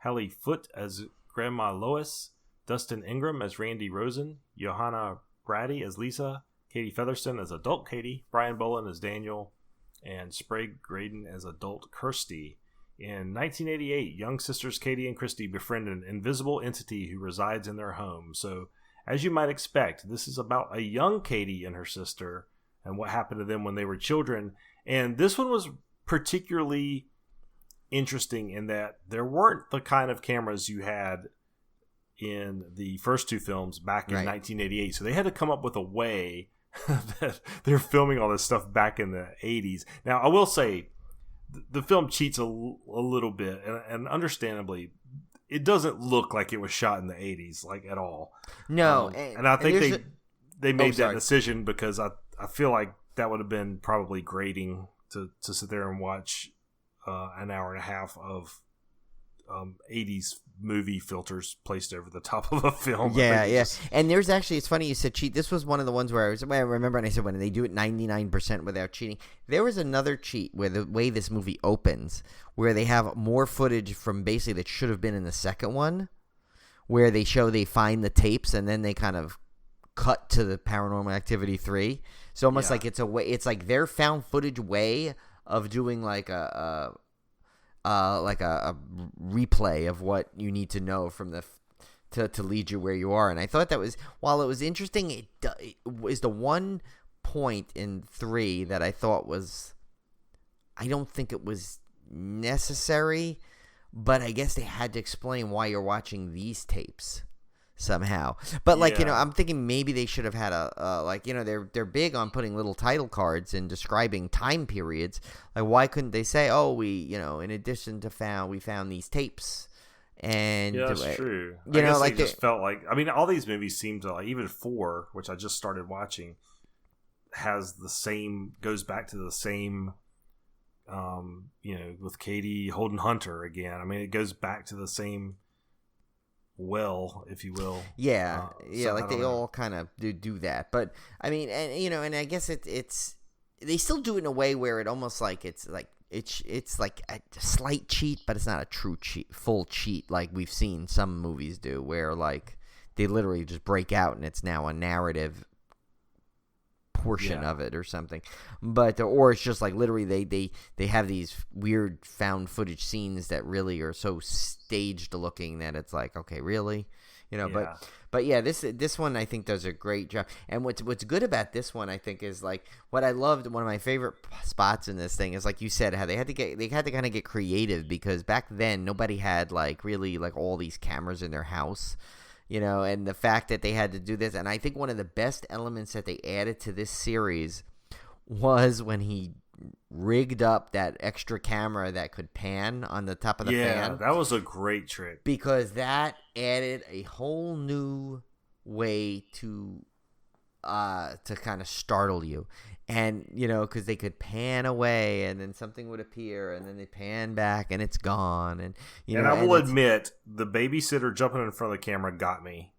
Hallie Foote as Grandma Lois, Dustin Ingram as Randy Rosen, Johanna Brady as Lisa, Katie Featherston as adult Katie, Brian Boland as Daniel, and Sprague Graydon as adult Kirsty. In 1988, young sisters Katie and Christy befriend an invisible entity who resides in their home. So, as you might expect, this is about a young Katie and her sister and what happened to them when they were children. And this one was particularly interesting in that there weren't the kind of cameras you had in the first two films back in 1988. So they had to come up with a way that they're filming all this stuff back in the 80s. Now, I will say the film cheats a little bit, and understandably, it doesn't look like it was shot in the 80s, like, at all. No. And I think they made that decision because I feel like that would have been probably grating to sit there and watch an hour and a half of 80s movie filters placed over the top of a film. Yeah. And there's actually, it's funny you said cheat. This was one of the ones where I remember, and I said when they do it 99% without cheating. There was another cheat where the way this movie opens, where they have more footage from basically that should have been in the second one, where they find the tapes and then they kind of cut to the Paranormal Activity 3. So almost like it's like their found footage way of doing like a replay of what you need to know from to lead you where you are. And I thought that was, while it was interesting, it was the one point in 3 that I thought was, I don't think it was necessary, but I guess they had to explain why you're watching these tapes somehow. But I'm thinking maybe they should have had they're big on putting little title cards and describing time periods. Like, why couldn't they say, in addition to we found these tapes? And that's true. I guess they just felt like, all these movies seem to, like, even 4, which I just started watching, goes back to the same, with Katie Holden Hunter again. It goes back to the same if you will. They all kind of do that. But and I guess it's they still do it in a way where it almost like it's like a slight cheat, but it's not a true full cheat like we've seen some movies do, where like they literally just break out and it's now a narrative portion of it or something. But or it's just like literally they have these weird found footage scenes that really are so staged looking that it's like, okay, really, But yeah, this one I think does a great job. And what's good about this one I think is like what I loved. One of my favorite spots in this thing is like you said, how they had to kind of get creative, because back then nobody had like really like all these cameras in their house, and the fact that they had to do this. And I think one of the best elements that they added to this series was when he rigged up that extra camera that could pan on the top of the fan. Yeah, that was a great trick. Because that added a whole new way to kind of startle you. And, because they could pan away and then something would appear and then they pan back and it's gone. And, I will admit, the babysitter jumping in front of the camera got me.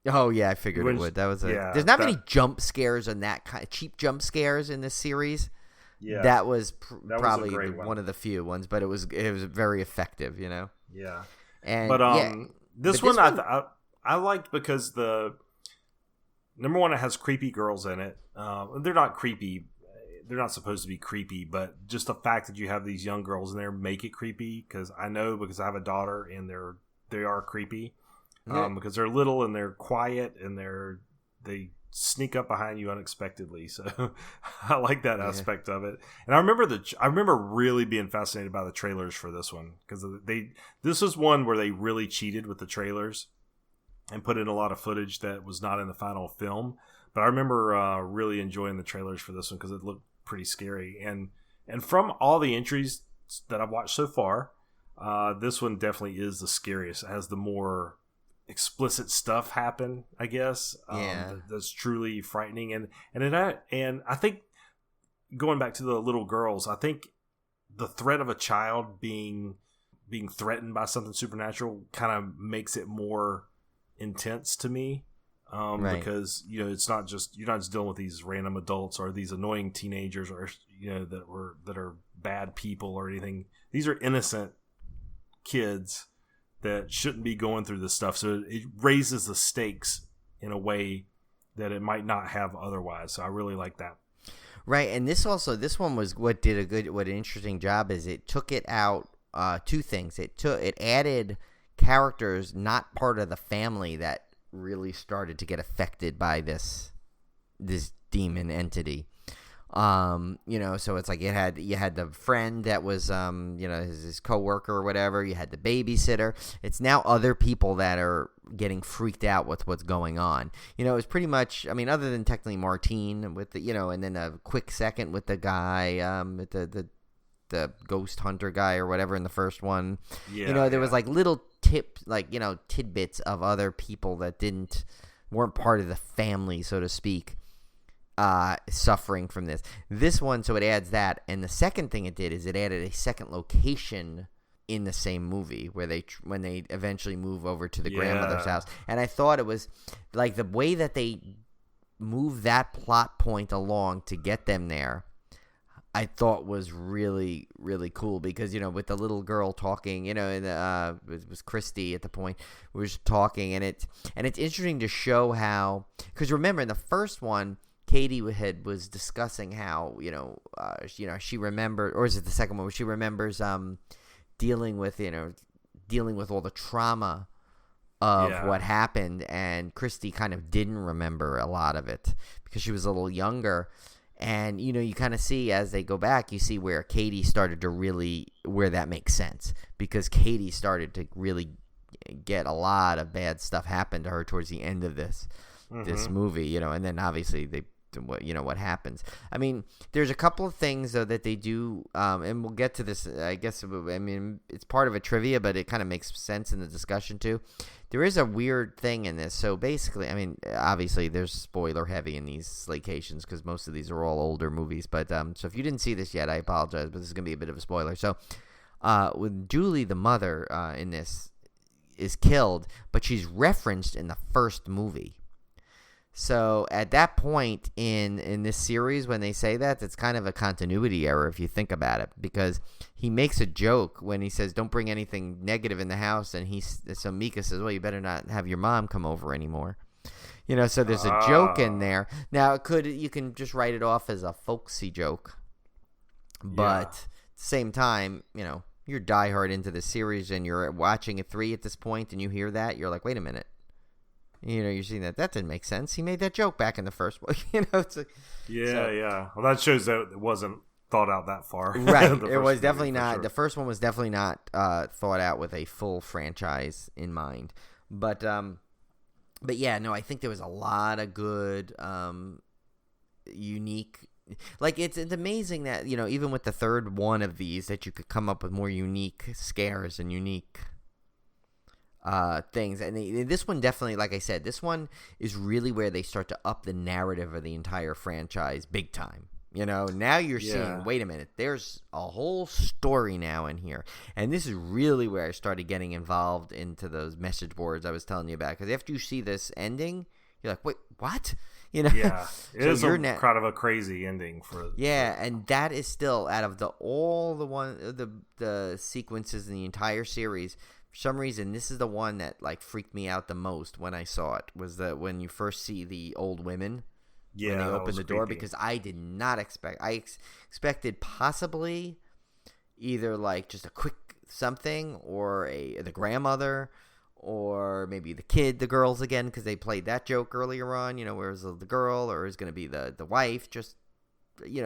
Oh, yeah, I figured it would. That was there's not many jump scares and that kind of cheap jump scares in this series. Yeah, that was that probably was one of the few ones, but it was very effective, Yeah, and this one I liked because number one, it has creepy girls in it. They're not creepy; they're not supposed to be creepy, but just the fact that you have these young girls in there make it creepy. Because I have a daughter, and they are creepy because they're little and they're quiet and they sneak up behind you unexpectedly. So I like that aspect of it. And I remember really being fascinated by the trailers for this one, because this was one where they really cheated with the trailers and put in a lot of footage that was not in the final film. But I remember really enjoying the trailers for this one because it looked pretty scary. And from all the entries that I've watched so far, this one definitely is the scariest. It has the more explicit stuff happen, I guess. That's truly frightening. And I think, going back to the little girls, I think the threat of a child being threatened by something supernatural kind of makes it more intense to me. Because it's not just, you're not just dealing with these random adults or these annoying teenagers or that are bad people or anything. These are innocent kids that shouldn't be going through this stuff. So it raises the stakes in a way that it might not have otherwise. So I really like that. Right. And this one was what an interesting job is it took it out. Two things. It added characters not part of the family that really started to get affected by this demon entity. So it's like you had the friend that was his coworker or whatever. You had the babysitter. It's now other people that are getting freaked out with what's going on. It's pretty much, other than technically Martine with the and then a quick second with the guy the ghost hunter guy or whatever in the first one. There was like little tidbits of other people that weren't part of the family, so to speak, suffering from this one. So it adds that. And the second thing it did is it added a second location in the same movie when they eventually move over to the grandmother's house. And I thought it was like the way that they moved that plot point along to get them there, I thought was really, really cool, because, with the little girl talking, it was Christy at the point, was talking, and it's interesting to show how, because remember in the first one, Katie was discussing how, she remembered, or is it the second one where she remembers dealing with all the trauma of what happened, and Christy kind of didn't remember a lot of it because she was a little younger. And, you kind of see as they go back, you see where Katie started to really, where that makes sense, because Katie started to really get a lot of bad stuff happen to her towards the end of this movie, and then obviously what happens. There's a couple of things though that they do, and we'll get to this, I guess. It's part of a trivia, but it kind of makes sense in the discussion too. There is a weird thing in this. So basically, obviously there's spoiler heavy in these Slaycations because most of these are all older movies. But so if you didn't see this yet, I apologize, but this is going to be a bit of a spoiler. So when Julie, the mother in this, is killed, but she's referenced in the first movie. So at that point in this series, when they say that, it's kind of a continuity error if you think about it, because he makes a joke when he says, "Don't bring anything negative in the house," and so Mika says, "Well, you better not have your mom come over anymore." So there's a joke in there. Now, you can just write it off as a folksy joke, but at the same time, you're diehard into the series and you're watching at 3 at this point, and you hear that, you're like, wait a minute. You're seeing that didn't make sense. He made that joke back in the first one. It's like, yeah. Well, that shows that it wasn't thought out that far. Right. It was definitely not. Sure. The first one was definitely not thought out with a full franchise in mind. But yeah, no, I think there was a lot of good, unique. Like it's amazing that even with the third one of these, that you could come up with more unique scares and unique things. And this one definitely, like I said, this one is really where they start to up the narrative of the entire franchise big time. Now you're seeing, wait a minute, there's a whole story now in here. And this is really where I started getting involved into those message boards I was telling you about. Because after you see this ending, you're like, wait, what? Yeah, it so is kind of a crazy ending for. Yeah, and that is still out of the sequences in the entire series. For some reason, this is the one that like freaked me out the most when I saw it. Was that when you first see the old women? Yeah, when they open the door, creepy. because I did not expect. I expected possibly either like just a quick something, or the grandmother, or maybe the girls again, because they played that joke earlier on. Where is the girl, or is going to be the wife? Just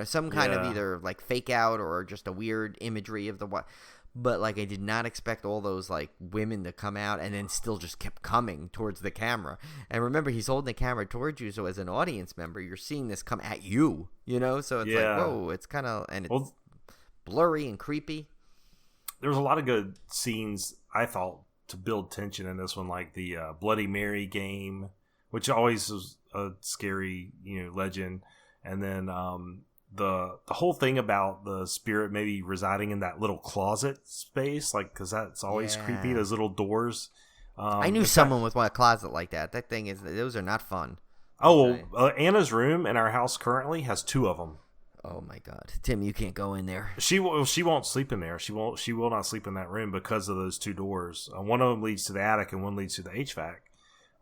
some kind of either like fake out or just a weird imagery of the wife. But like I did not expect all those like women to come out, and then still just kept coming towards the camera. And remember, he's holding the camera towards you, so as an audience member, you're seeing this come at you. So it's like, whoa, it's kind of, and it's blurry and creepy. There was a lot of good scenes, I thought, to build tension in this one, like the Bloody Mary game, which always was a scary legend, and then the whole thing about the spirit maybe residing in that little closet space, like, because that's always creepy, those little doors. I knew someone with a closet like that. That thing those are not fun. Anna's room in our house currently has 2 of them. Oh my God, Tim, you can't go in there. She won't sleep in there. She will not sleep in that room because of those 2 doors. One of them leads to the attic and one leads to the HVAC.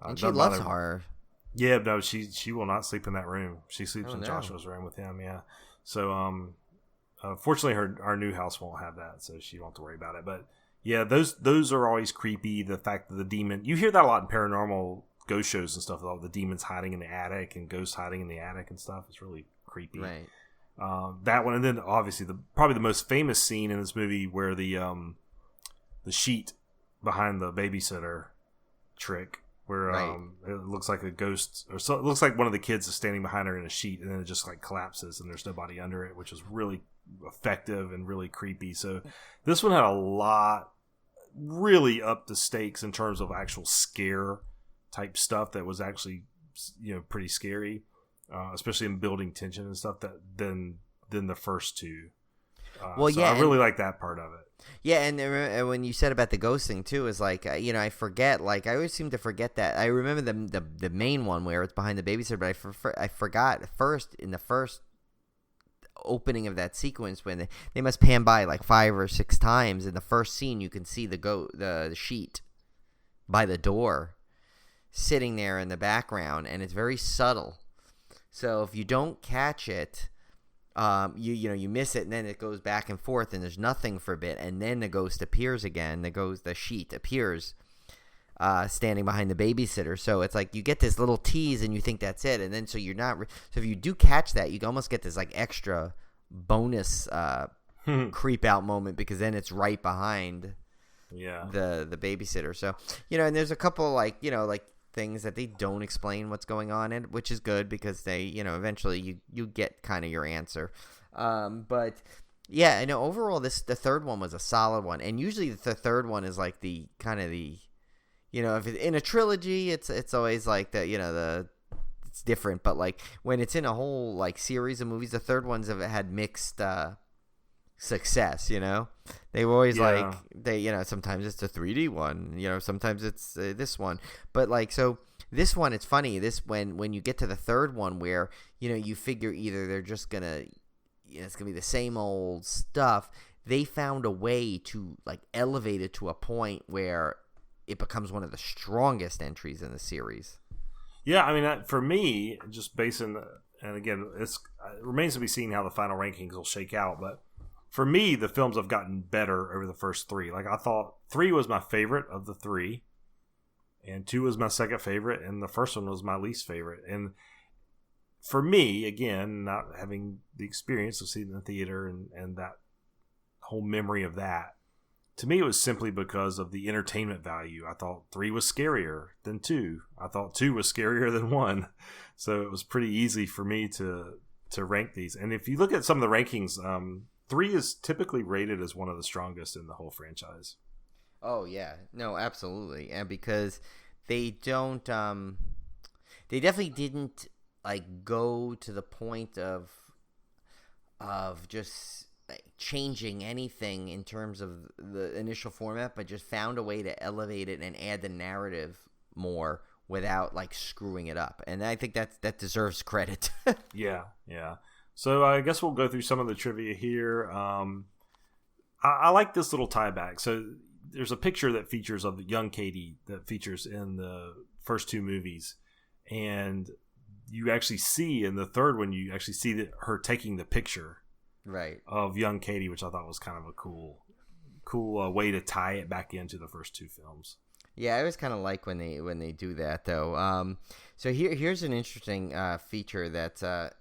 And she loves horror. Yeah, no, she will not sleep in that room. She sleeps in Joshua's room with him. Yeah, so fortunately, our new house won't have that, so she won't have to worry about it. But yeah, those are always creepy. The fact that the demon, you hear that a lot in paranormal ghost shows and stuff. All the demons hiding in the attic and ghosts hiding in the attic and stuff. It's really creepy. Right. That one, and then obviously probably the most famous scene in this movie where the sheet behind the babysitter trick, where it looks like a ghost, or so it looks like one of the kids is standing behind her in a sheet, and then it just like collapses and there's nobody under it, which is really effective and really creepy. So this one had a lot, really up the stakes in terms of actual scare type stuff that was actually pretty scary. Especially in building tension and stuff than the first 2. I really like that part of it. Yeah, and when you said about the ghost thing too, is like I forget. Like I always seem to forget that. I remember the main one where it's behind the babysitter, but I forgot in the first opening of that sequence when they must pan by like 5 or 6 times. In the first scene, you can see the sheet by the door sitting there in the background, and it's very subtle. So if you don't catch it, you miss it, and then it goes back and forth, and there's nothing for a bit, and then the ghost appears again. The sheet appears, standing behind the babysitter. So it's like you get this little tease, and you think that's it, and then so you're not. So if you do catch that, you almost get this like extra bonus creep out moment, because then it's right behind. The babysitter. So and there's a couple like things that they don't explain what's going on in, which is good, because they eventually you get kind of your answer. But yeah, overall the third one was a solid one, and usually the third one is like the kind of the if it's in a trilogy, it's always like it's different, but like when it's in a whole like series of movies, the third ones have had mixed success. They were always like sometimes it's a 3D one, sometimes it's this one, but like so this one, it's funny, when you get to the third one where you figure either they're just gonna it's gonna be the same old stuff, they found a way to like elevate it to a point where it becomes one of the strongest entries in the series. Yeah, I mean, for me, just basing, and again, it remains to be seen how the final rankings will shake out. But for me, the films have gotten better over the first three. Like, I thought 3 was my favorite of the 3, and 2 was my second favorite, and the first one was my least favorite. And for me, again, not having the experience of seeing it in the theater and that whole memory of that, to me, it was simply because of the entertainment value. I thought 3 was scarier than 2. I thought 2 was scarier than 1. So it was pretty easy for me to rank these. And if you look at some of the rankings, 3 is typically rated as one of the strongest in the whole franchise. Oh, yeah. No, absolutely. And because they don't, they definitely didn't, like, go to the point of just changing anything in terms of the initial format, but just found a way to elevate it and add the narrative more without like screwing it up. And I think that deserves credit. Yeah. So I guess we'll go through some of the trivia here. I like this little tie back. So there's a picture that features of the young Katie that features in the first 2 movies, and you actually see in the third one, you actually see her taking the picture. Right. Of young Katie, which I thought was kind of a cool way to tie it back into the first 2 films. Yeah, I always kind of like when they do that, though. So here's an interesting feature that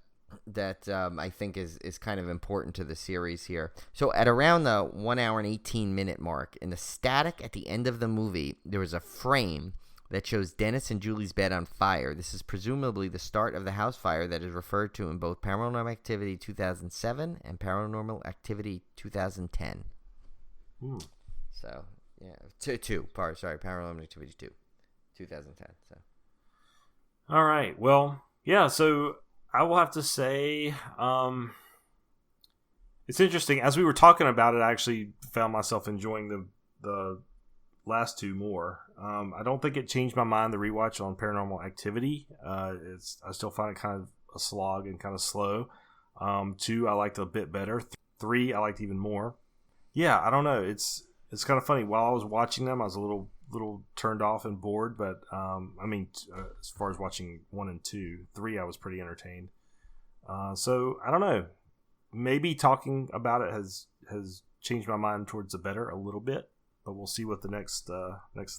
I think is kind of important to the series here. So at around the 1 hour and 18-minute mark, in the static at the end of the movie, there was a frame that shows Dennis and Julie's bed on fire. This is presumably the start of the house fire that is referred to in both Paranormal Activity 2007 and Paranormal Activity 2010. So, yeah. Paranormal Activity 2, 2010. So. All right. Well, yeah, so I will have to say it's interesting. As we were talking about it, I actually found myself enjoying the last 2 more. I don't think it changed my mind, the rewatch on Paranormal Activity. I still find it kind of a slog and kind of slow. 2 I liked a bit better. 3 I liked even more. Yeah, I don't know. It's kind of funny. While I was watching them, I was a little turned off and bored, but as far as watching 1 and 2, 3 I was pretty entertained. So I don't know. Maybe talking about it has changed my mind towards the better a little bit. But we'll see what the next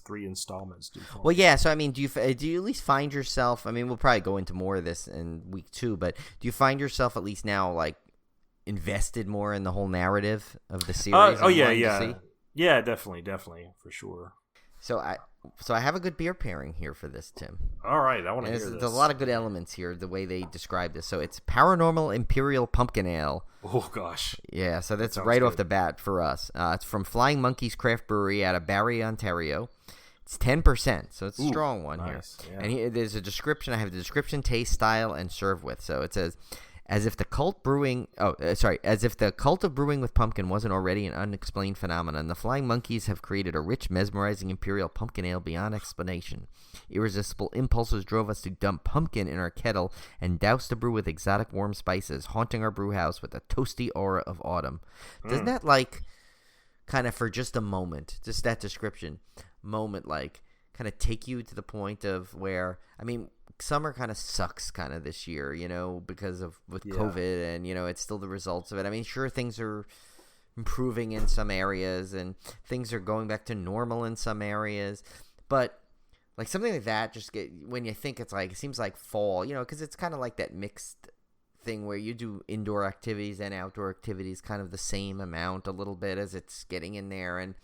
3 installments do. Well, yeah. So, I mean, do you at least find yourself? I mean, we'll probably go into more of this in week 2, but do you find yourself at least now like invested more in the whole narrative of the series? Yeah, definitely for sure. So I have a good beer pairing here for this, Tim. All right, I want to hear this. There's a lot of good elements here, the way they describe this. So it's Paranormal Imperial Pumpkin Ale. Oh, gosh. Yeah, so that's right off the bat for us. It's from Flying Monkeys Craft Brewery out of Barrie, Ontario. It's 10%, so it's a strong one nice. here. Yeah. And there's a description. I have the description, taste, style, and serve with. So it says, as if the cult of brewing with pumpkin wasn't already an unexplained phenomenon, the Flying Monkeys have created a rich, mesmerizing imperial pumpkin ale beyond explanation. Irresistible impulses drove us to dump pumpkin in our kettle and douse the brew with exotic warm spices, haunting our brew house with a toasty aura of autumn. Doesn't that, like, kind of for just a moment, just that description, moment, like, kind of take you to the point of where, I mean, summer kind of sucks kind of this year, because of COVID, and it's still the results of it. I mean, sure, things are improving in some areas and things are going back to normal in some areas, but like something like that, when you think it seems like fall, because it's kind of like that mixed thing where you do indoor activities and outdoor activities kind of the same amount a little bit as it's getting in there, and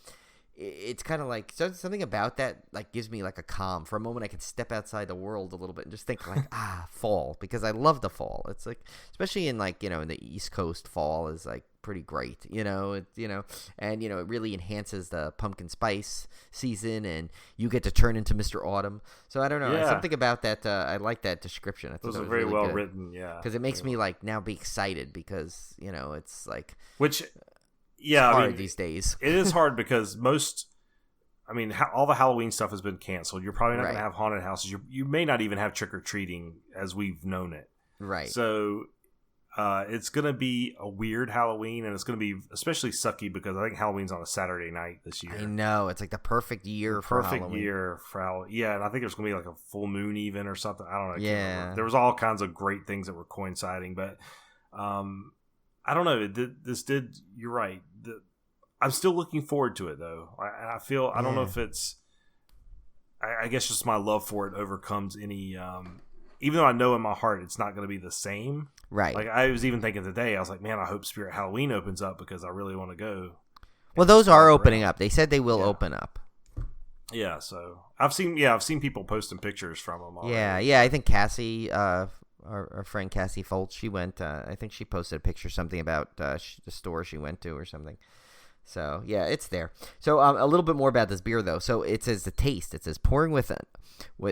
it's kind of like something about that like gives me like a calm. For a moment I can step outside the world a little bit and just think like fall, because I love the fall. It's like, especially in like in the East Coast, fall is like pretty great, and it really enhances the pumpkin spice season, and you get to turn into Mr. Autumn. So I don't know, something about that. I like that description. I thought those that are was very really well good. written. Yeah, because it makes me like now be excited, because it's like hard these days. It is hard because all the Halloween stuff has been canceled. You're probably not going to have haunted houses. You may not even have trick or treating as we've known it. Right. So It's going to be a weird Halloween, and it's going to be especially sucky because I think Halloween's on a Saturday night this year. I know. It's like the perfect year for Halloween. Perfect year for Halloween. Yeah, and I think there's going to be like a full moon even or something. I don't know. I can't remember. There was all kinds of great things that were coinciding, but I don't know. You're right. I'm still looking forward to it, though. I feel, I don't know if it's, I guess just my love for it overcomes any, even though I know in my heart it's not going to be the same. Right. Like I was even thinking today, I was like, man, I hope Spirit Halloween opens up because I really want to go. Well, those are opening up. They said they will open up. Yeah, so I've seen people posting pictures from them already. Yeah. I think Cassie, our friend Cassie Foltz, she went. I think she posted a picture, something about the store she went to or something. So yeah, it's there. So a little bit more about this beer though. So it says the taste. It says pouring with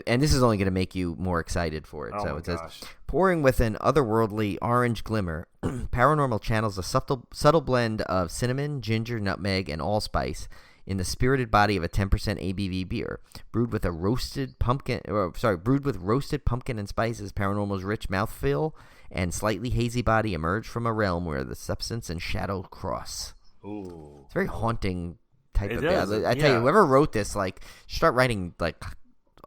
and this is only going to make you more excited for it. So it says pouring with an otherworldly orange glimmer. Paranormal channels a subtle blend of cinnamon, ginger, nutmeg, and allspice in the spirited body of a 10% ABV beer, brewed with roasted pumpkin and spices. Paranormal's rich mouthfeel and slightly hazy body emerge from a realm where the substance and shadow cross. Ooh. It's a very haunting type of beer. I tell you, whoever wrote this, like, start writing like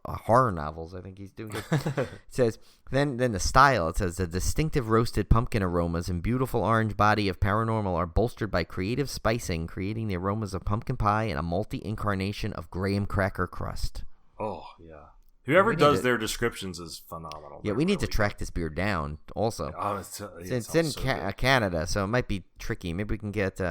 horror novels. I think he's doing good. It says then the style. It says the distinctive roasted pumpkin aromas and beautiful orange body of Paranormal are bolstered by creative spicing, creating the aromas of pumpkin pie and a malty incarnation of graham cracker crust. Oh yeah. Whoever does their descriptions is phenomenal. Yeah, we need to track this beer down. Also, it's in Canada, so it might be tricky. Maybe we can get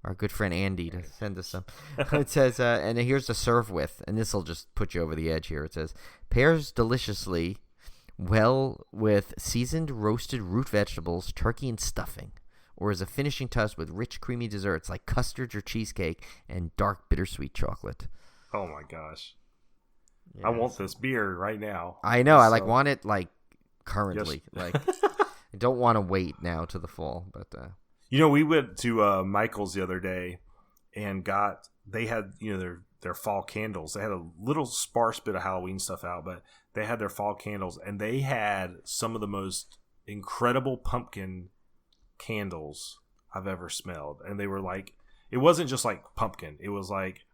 our good friend Andy to send us some. It says, and here's the serve with, and this will just put you over the edge here. It says, pairs deliciously well with seasoned roasted root vegetables, turkey, and stuffing, or as a finishing touch with rich creamy desserts like custards or cheesecake and dark bittersweet chocolate. Oh my gosh. Yes. I want this beer right now. I know. I want it like currently. Yes. Like I don't want to wait now to the fall, but we went to Michael's the other day and they had, their fall candles. They had a little sparse bit of Halloween stuff out, but they had their fall candles, and they had some of the most incredible pumpkin candles I've ever smelled. And they were like, it wasn't just like pumpkin. It was like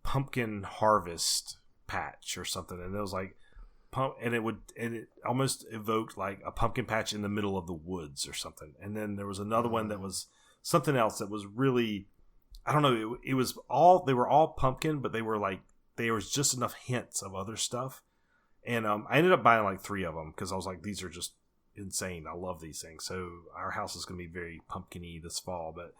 pumpkin harvest patch or something. And it was like, and it almost evoked like a pumpkin patch in the middle of the woods or something. And then there was another one that was something else that was really, I don't know, they were all pumpkin, but there was just enough hints of other stuff. And I ended up buying like 3 of them because I was like, these are just insane. I love these things. So our house is going to be very pumpkin-y this fall. But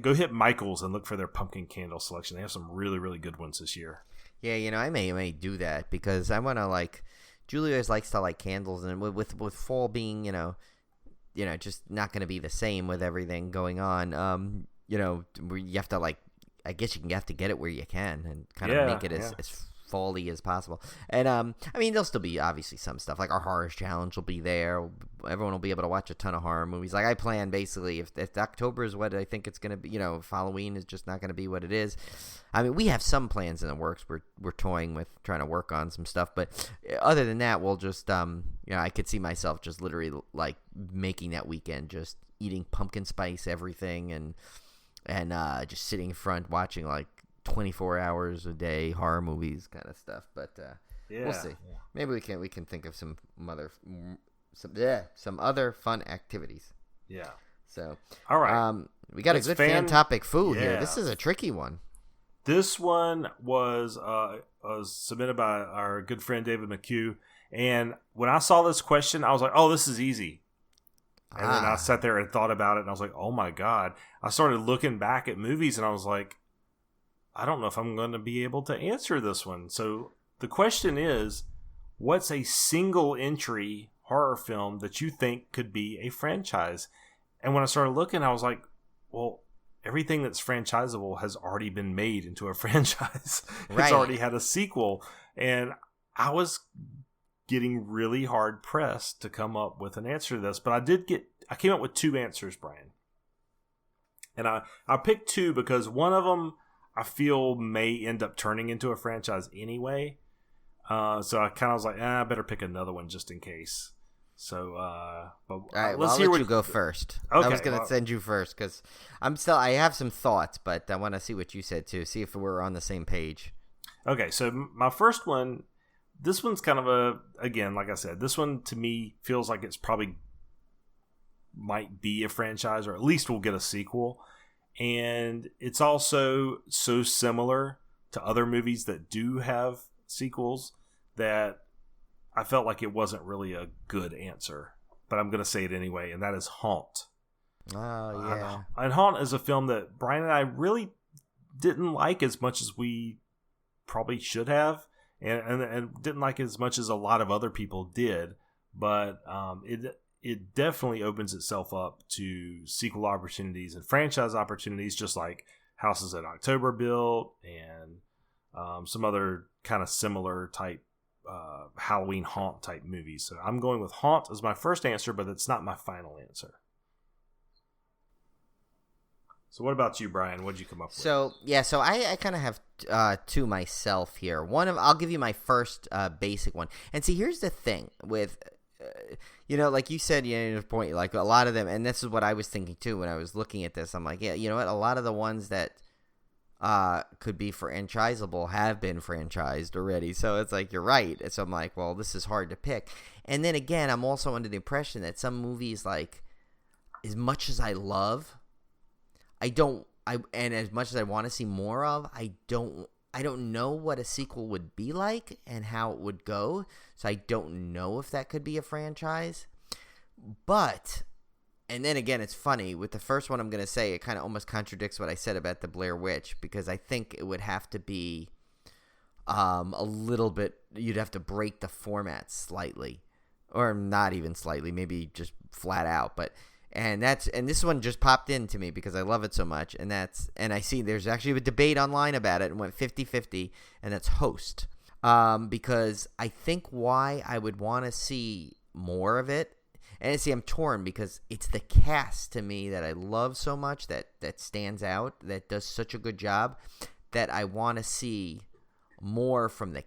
go hit Michael's and look for their pumpkin candle selection. They have some really, really good ones this year. Yeah, I may do that because I want to Julie always likes to light candles, and with fall being, just not going to be the same with everything going on. You have to I guess you have to get it where you can and kind of make it as fall-y as possible. And there'll still be obviously some stuff like our horror challenge will be there. Everyone will be able to watch a ton of horror movies. Like I plan basically if October is what I think it's going to be, if Halloween is just not going to be what it is. We have some plans in the works. We're toying with trying to work on some stuff, but other than that, we'll just I could see myself just literally like making that weekend just eating pumpkin spice everything and just sitting in front watching like 24 hours a day horror movies kind of stuff. But we'll see. Yeah. Maybe we can think of some other fun activities. Yeah. So all right, we got a good fan topic food here. This is a tricky one. This one was submitted by our good friend David McHugh, and when I saw this question, I was like, "Oh, this is easy." And then I sat there and thought about it, and I was like, "Oh my god!" I started looking back at movies, and I was like, "I don't know if I'm going to be able to answer this one." So the question is, what's a single entry horror film that you think could be a franchise? And when I started looking, I was like, well, everything that's franchisable has already been made into a franchise. Right. It's already had a sequel. And I was getting really hard pressed to come up with an answer to this, but I came up with 2 answers, Brian. And I picked 2 because one of them I feel may end up turning into a franchise anyway. So I kind of was like, I better pick another one just in case. So, but all right, let's I'll hear let what you go first. Okay, I was gonna send you first because I have some thoughts, but I want to see what you said too. See if we're on the same page. Okay, so my first one, this one's kind of again, like I said, this one to me feels like it's probably might be a franchise, or at least we'll get a sequel. And it's also so similar to other movies that do have sequels that I felt like it wasn't really a good answer. But I'm going to say it anyway, and that is Haunt. Oh, yeah. And Haunt is a film that Brian and I really didn't like as much as we probably should have, and didn't like as much as a lot of other people did. But it definitely opens itself up to sequel opportunities and franchise opportunities, just like Houses at October built and some other kind of similar type Halloween Haunt type movies. So I'm going with Haunt as my first answer, but it's not my final answer. So what about you, Brian? What did you come up with? So I kind of have two myself here. I'll give you my first basic one. And see, here's the thing with like you said, your point, like a lot of them, and this is what I was thinking too when I was looking at this. I'm like, yeah, you know what? A lot of the ones that could be franchisable have been franchised already. So it's like, you're right. So I'm like, well, this is hard to pick. And then again, I'm also under the impression that some movies, like, as much as I love, and as much as I want to see more of, I don't know what a sequel would be like and how it would go. So I don't know if that could be a franchise. But, and then again, it's funny. With the first one I'm going to say, it kind of almost contradicts what I said about the Blair Witch, because I think it would have to be a little bit, you'd have to break the format slightly. Or not even slightly, maybe just flat out. And this one just popped into me because I love it so much, and I see there's actually a debate online about it and went 50-50, and that's Host. Because I think why I would want to see more of it, and see, I'm torn because it's the cast to me that I love so much, that stands out, that does such a good job, that I want to see more from the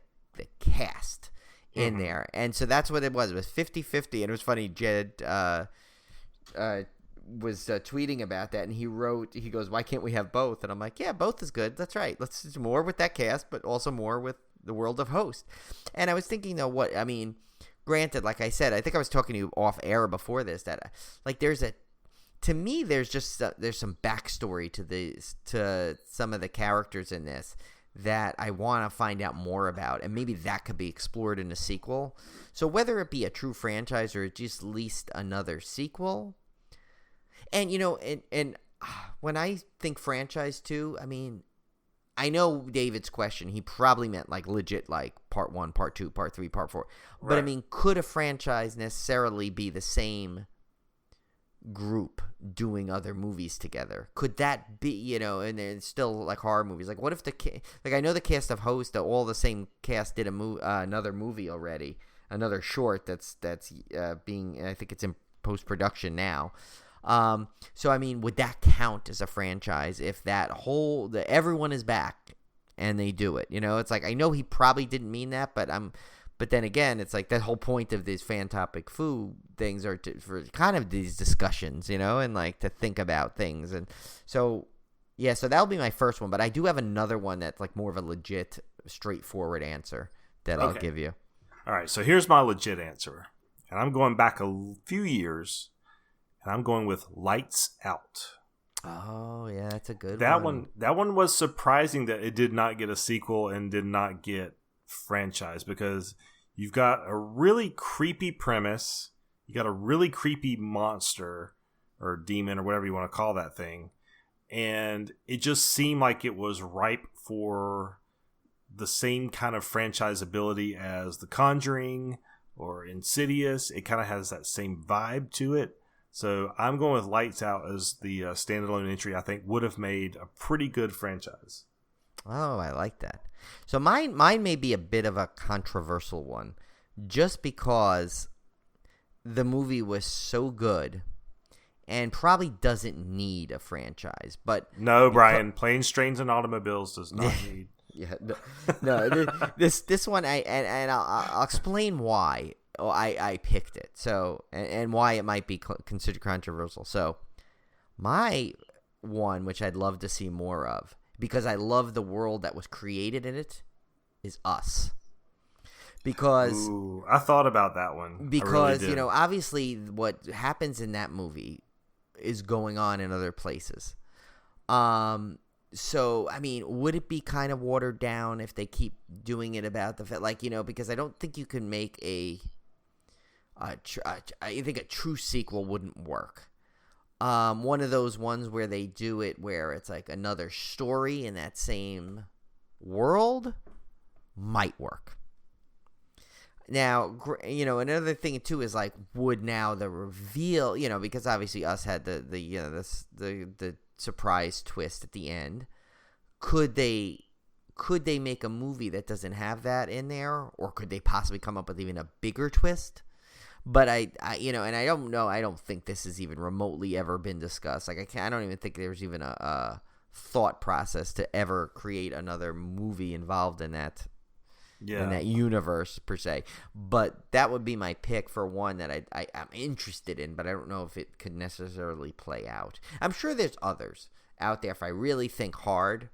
cast in there. And so that's what it was. It was 50-50, and it was funny, Jed was tweeting about that, and he goes, why can't we have both? And I'm like, yeah, both is good. That's right. Let's do more with that cast, but also more with the world of Host. And I was thinking, though, granted, like I said, I think I was talking to you off air before this, that like there's some backstory to some of the characters in this that I want to find out more about, and maybe that could be explored in a sequel. So whether it be a true franchise or just at least another sequel, and and when I think franchise too, I know David's question, he probably meant like legit, like part 1, part 2, part 3, part 4. Right. But could a franchise necessarily be the same group doing other movies together? Could that be, and it's still like horror movies? Like, what if I know the cast of Host, all the same cast did another movie already, another short that's being, I think it's in post-production now. So would that count as a franchise if that everyone is back and they do it? It's like, I know he probably didn't mean that, but then again, it's like that whole point of these fan topic food things are for kind of these discussions, and like to think about things. And so, yeah, so that'll be my first one, but I do have another one that's like more of a legit, straightforward answer that I'll give you. All right, so here's my legit answer, and I'm going back a few years. And I'm going with Lights Out. Oh, yeah, that's a good one. That one was surprising that it did not get a sequel and did not get franchise, because you've got a really creepy premise. You got a really creepy monster or demon or whatever you want to call that thing. And it just seemed like it was ripe for the same kind of franchisability as The Conjuring or Insidious. It kind of has that same vibe to it. So I'm going with Lights Out as the standalone entry. I think would have made a pretty good franchise. Oh, I like that. So mine may be a bit of a controversial one, just because the movie was so good and probably doesn't need a franchise. But no, Brian, Planes, Trains, and Automobiles does not need. Yeah, no, this one I'll explain why. I picked it. So and why it might be considered controversial. So my one, which I'd love to see more of, because I love the world that was created in it, is Us. Because I thought about that one. Because really obviously what happens in that movie is going on in other places. So I mean, would it be kind of watered down if they keep doing it about the fact, because I don't think you can make I think a true sequel wouldn't work. One of those ones where they do it where it's like another story in that same world might work. Now, another thing too is like, would now the reveal, because obviously Us had the surprise twist at the end. Could they make a movie that doesn't have that in there, or could they possibly come up with even a bigger twist? But I and I don't know. I don't think this has even remotely ever been discussed. Like I don't even think there's even a thought process to ever create another movie involved in that. Yeah. In that universe per se, but that would be my pick for one that I'm interested in, but I don't know if it could necessarily play out. I'm sure there's others out there if I really think hard,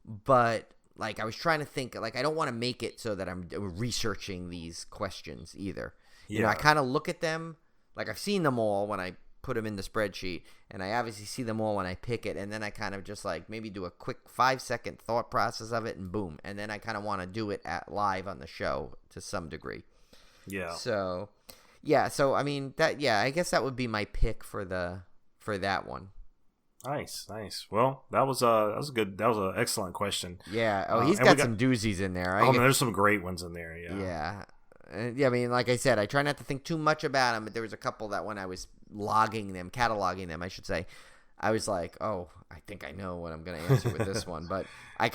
but like I was trying to think, like I don't want to make it so that I'm researching these questions either. Yeah. I kind of look at them like I've seen them all when I put them in the spreadsheet, and I obviously see them all when I pick it, and then I kind of just like maybe do a quick 5-second thought process of it, and boom, and then I kind of want to do it live on the show to some degree. Yeah. So I mean I guess that would be my pick for that one. Nice. Well, that was an excellent question. Yeah. Oh, he's got some doozies in there. There's some great ones in there. Yeah. Yeah. I mean, like I said, I try not to think too much about them, but there was a couple that when I was cataloging them, I should say, I was like, oh, I think I know what I'm going to answer with this one. But I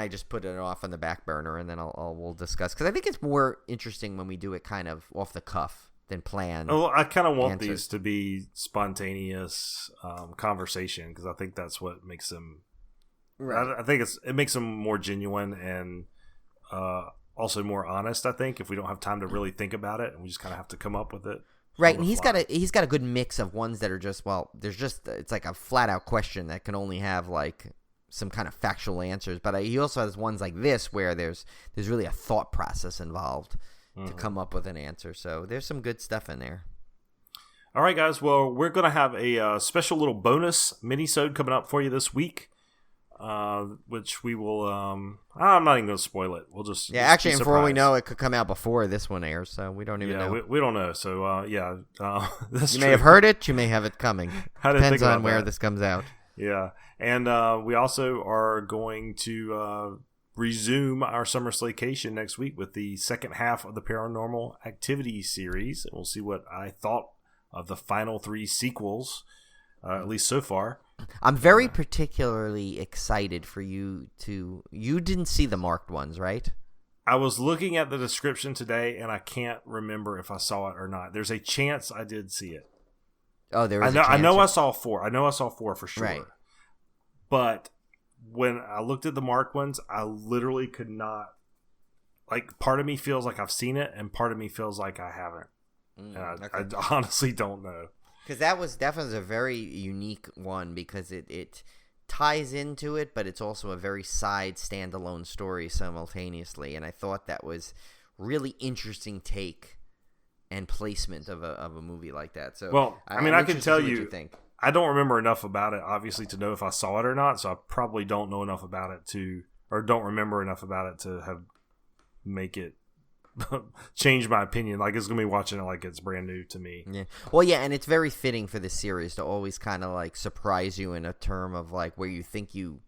just put it off on the back burner, and then we'll discuss. Because I think it's more interesting when we do it kind of off the cuff than planned. Well, I kind of want these to be spontaneous conversation, because I think that's what makes them. Right. I think it makes them more genuine and also more honest. I think if we don't have time to really think about it, and we just kind of have to come up with it. Right, and he's got a good mix of ones that are it's like a flat out question that can only have like some kind of factual answers, but he also has ones like this where there's really a thought process involved to come up with an answer. So there's some good stuff in there. All right, guys. Well, we're gonna have a special little bonus mini-sode coming up for you this week, which we will. I'm not even gonna spoil it. We'll just actually, and for all we know, it could come out before this one airs, so we don't even know. We don't know. So that's you true. may have heard it. You may have it coming. Depends on where that. This comes out. Yeah, and we also are going to resume our Summer Slaycation next week with the second half of the Paranormal Activity series. We'll see what I thought of the final 3 sequels, at least so far. I'm very particularly excited for you to. You didn't see the marked ones, right? I was looking at the description today, and I can't remember if I saw it or not. There's a chance I did see it. Oh, there was a chance. I know I saw 4. I know I saw 4 for sure. Right. But when I looked at the marked ones, I literally could not. Like, part of me feels like I've seen it, and part of me feels like I haven't. Okay. I honestly don't know. Because that was definitely a very unique one, because it ties into it, but it's also a very side standalone story simultaneously. And I thought that was really interesting take and placement of a movie like that. So, well, I mean, I can tell you I don't remember enough about it, obviously, to know if I saw it or not. So I probably don't know enough about it or don't remember enough about it to make it change my opinion. Like, it's gonna be watching it like it's brand new to me. Yeah. Well, yeah, and it's very fitting for this series to always kind of like surprise you in a term of like where you think you've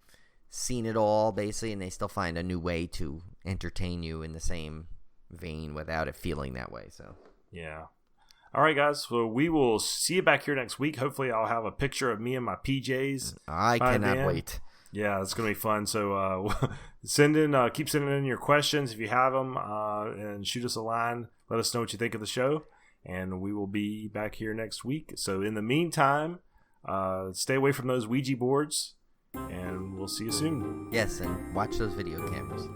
seen it all, basically, and they still find a new way to entertain you in the same vein without it feeling that way. So yeah. All right, guys. So we will see you back here next week. Hopefully, I'll have a picture of me in my PJs. I cannot wait. Yeah, it's gonna be fun. So keep sending in your questions if you have them, and shoot us a line. Let us know what you think of the show, and we will be back here next week. So in the meantime, stay away from those Ouija boards, and we'll see you soon. Yes, and watch those video cameras.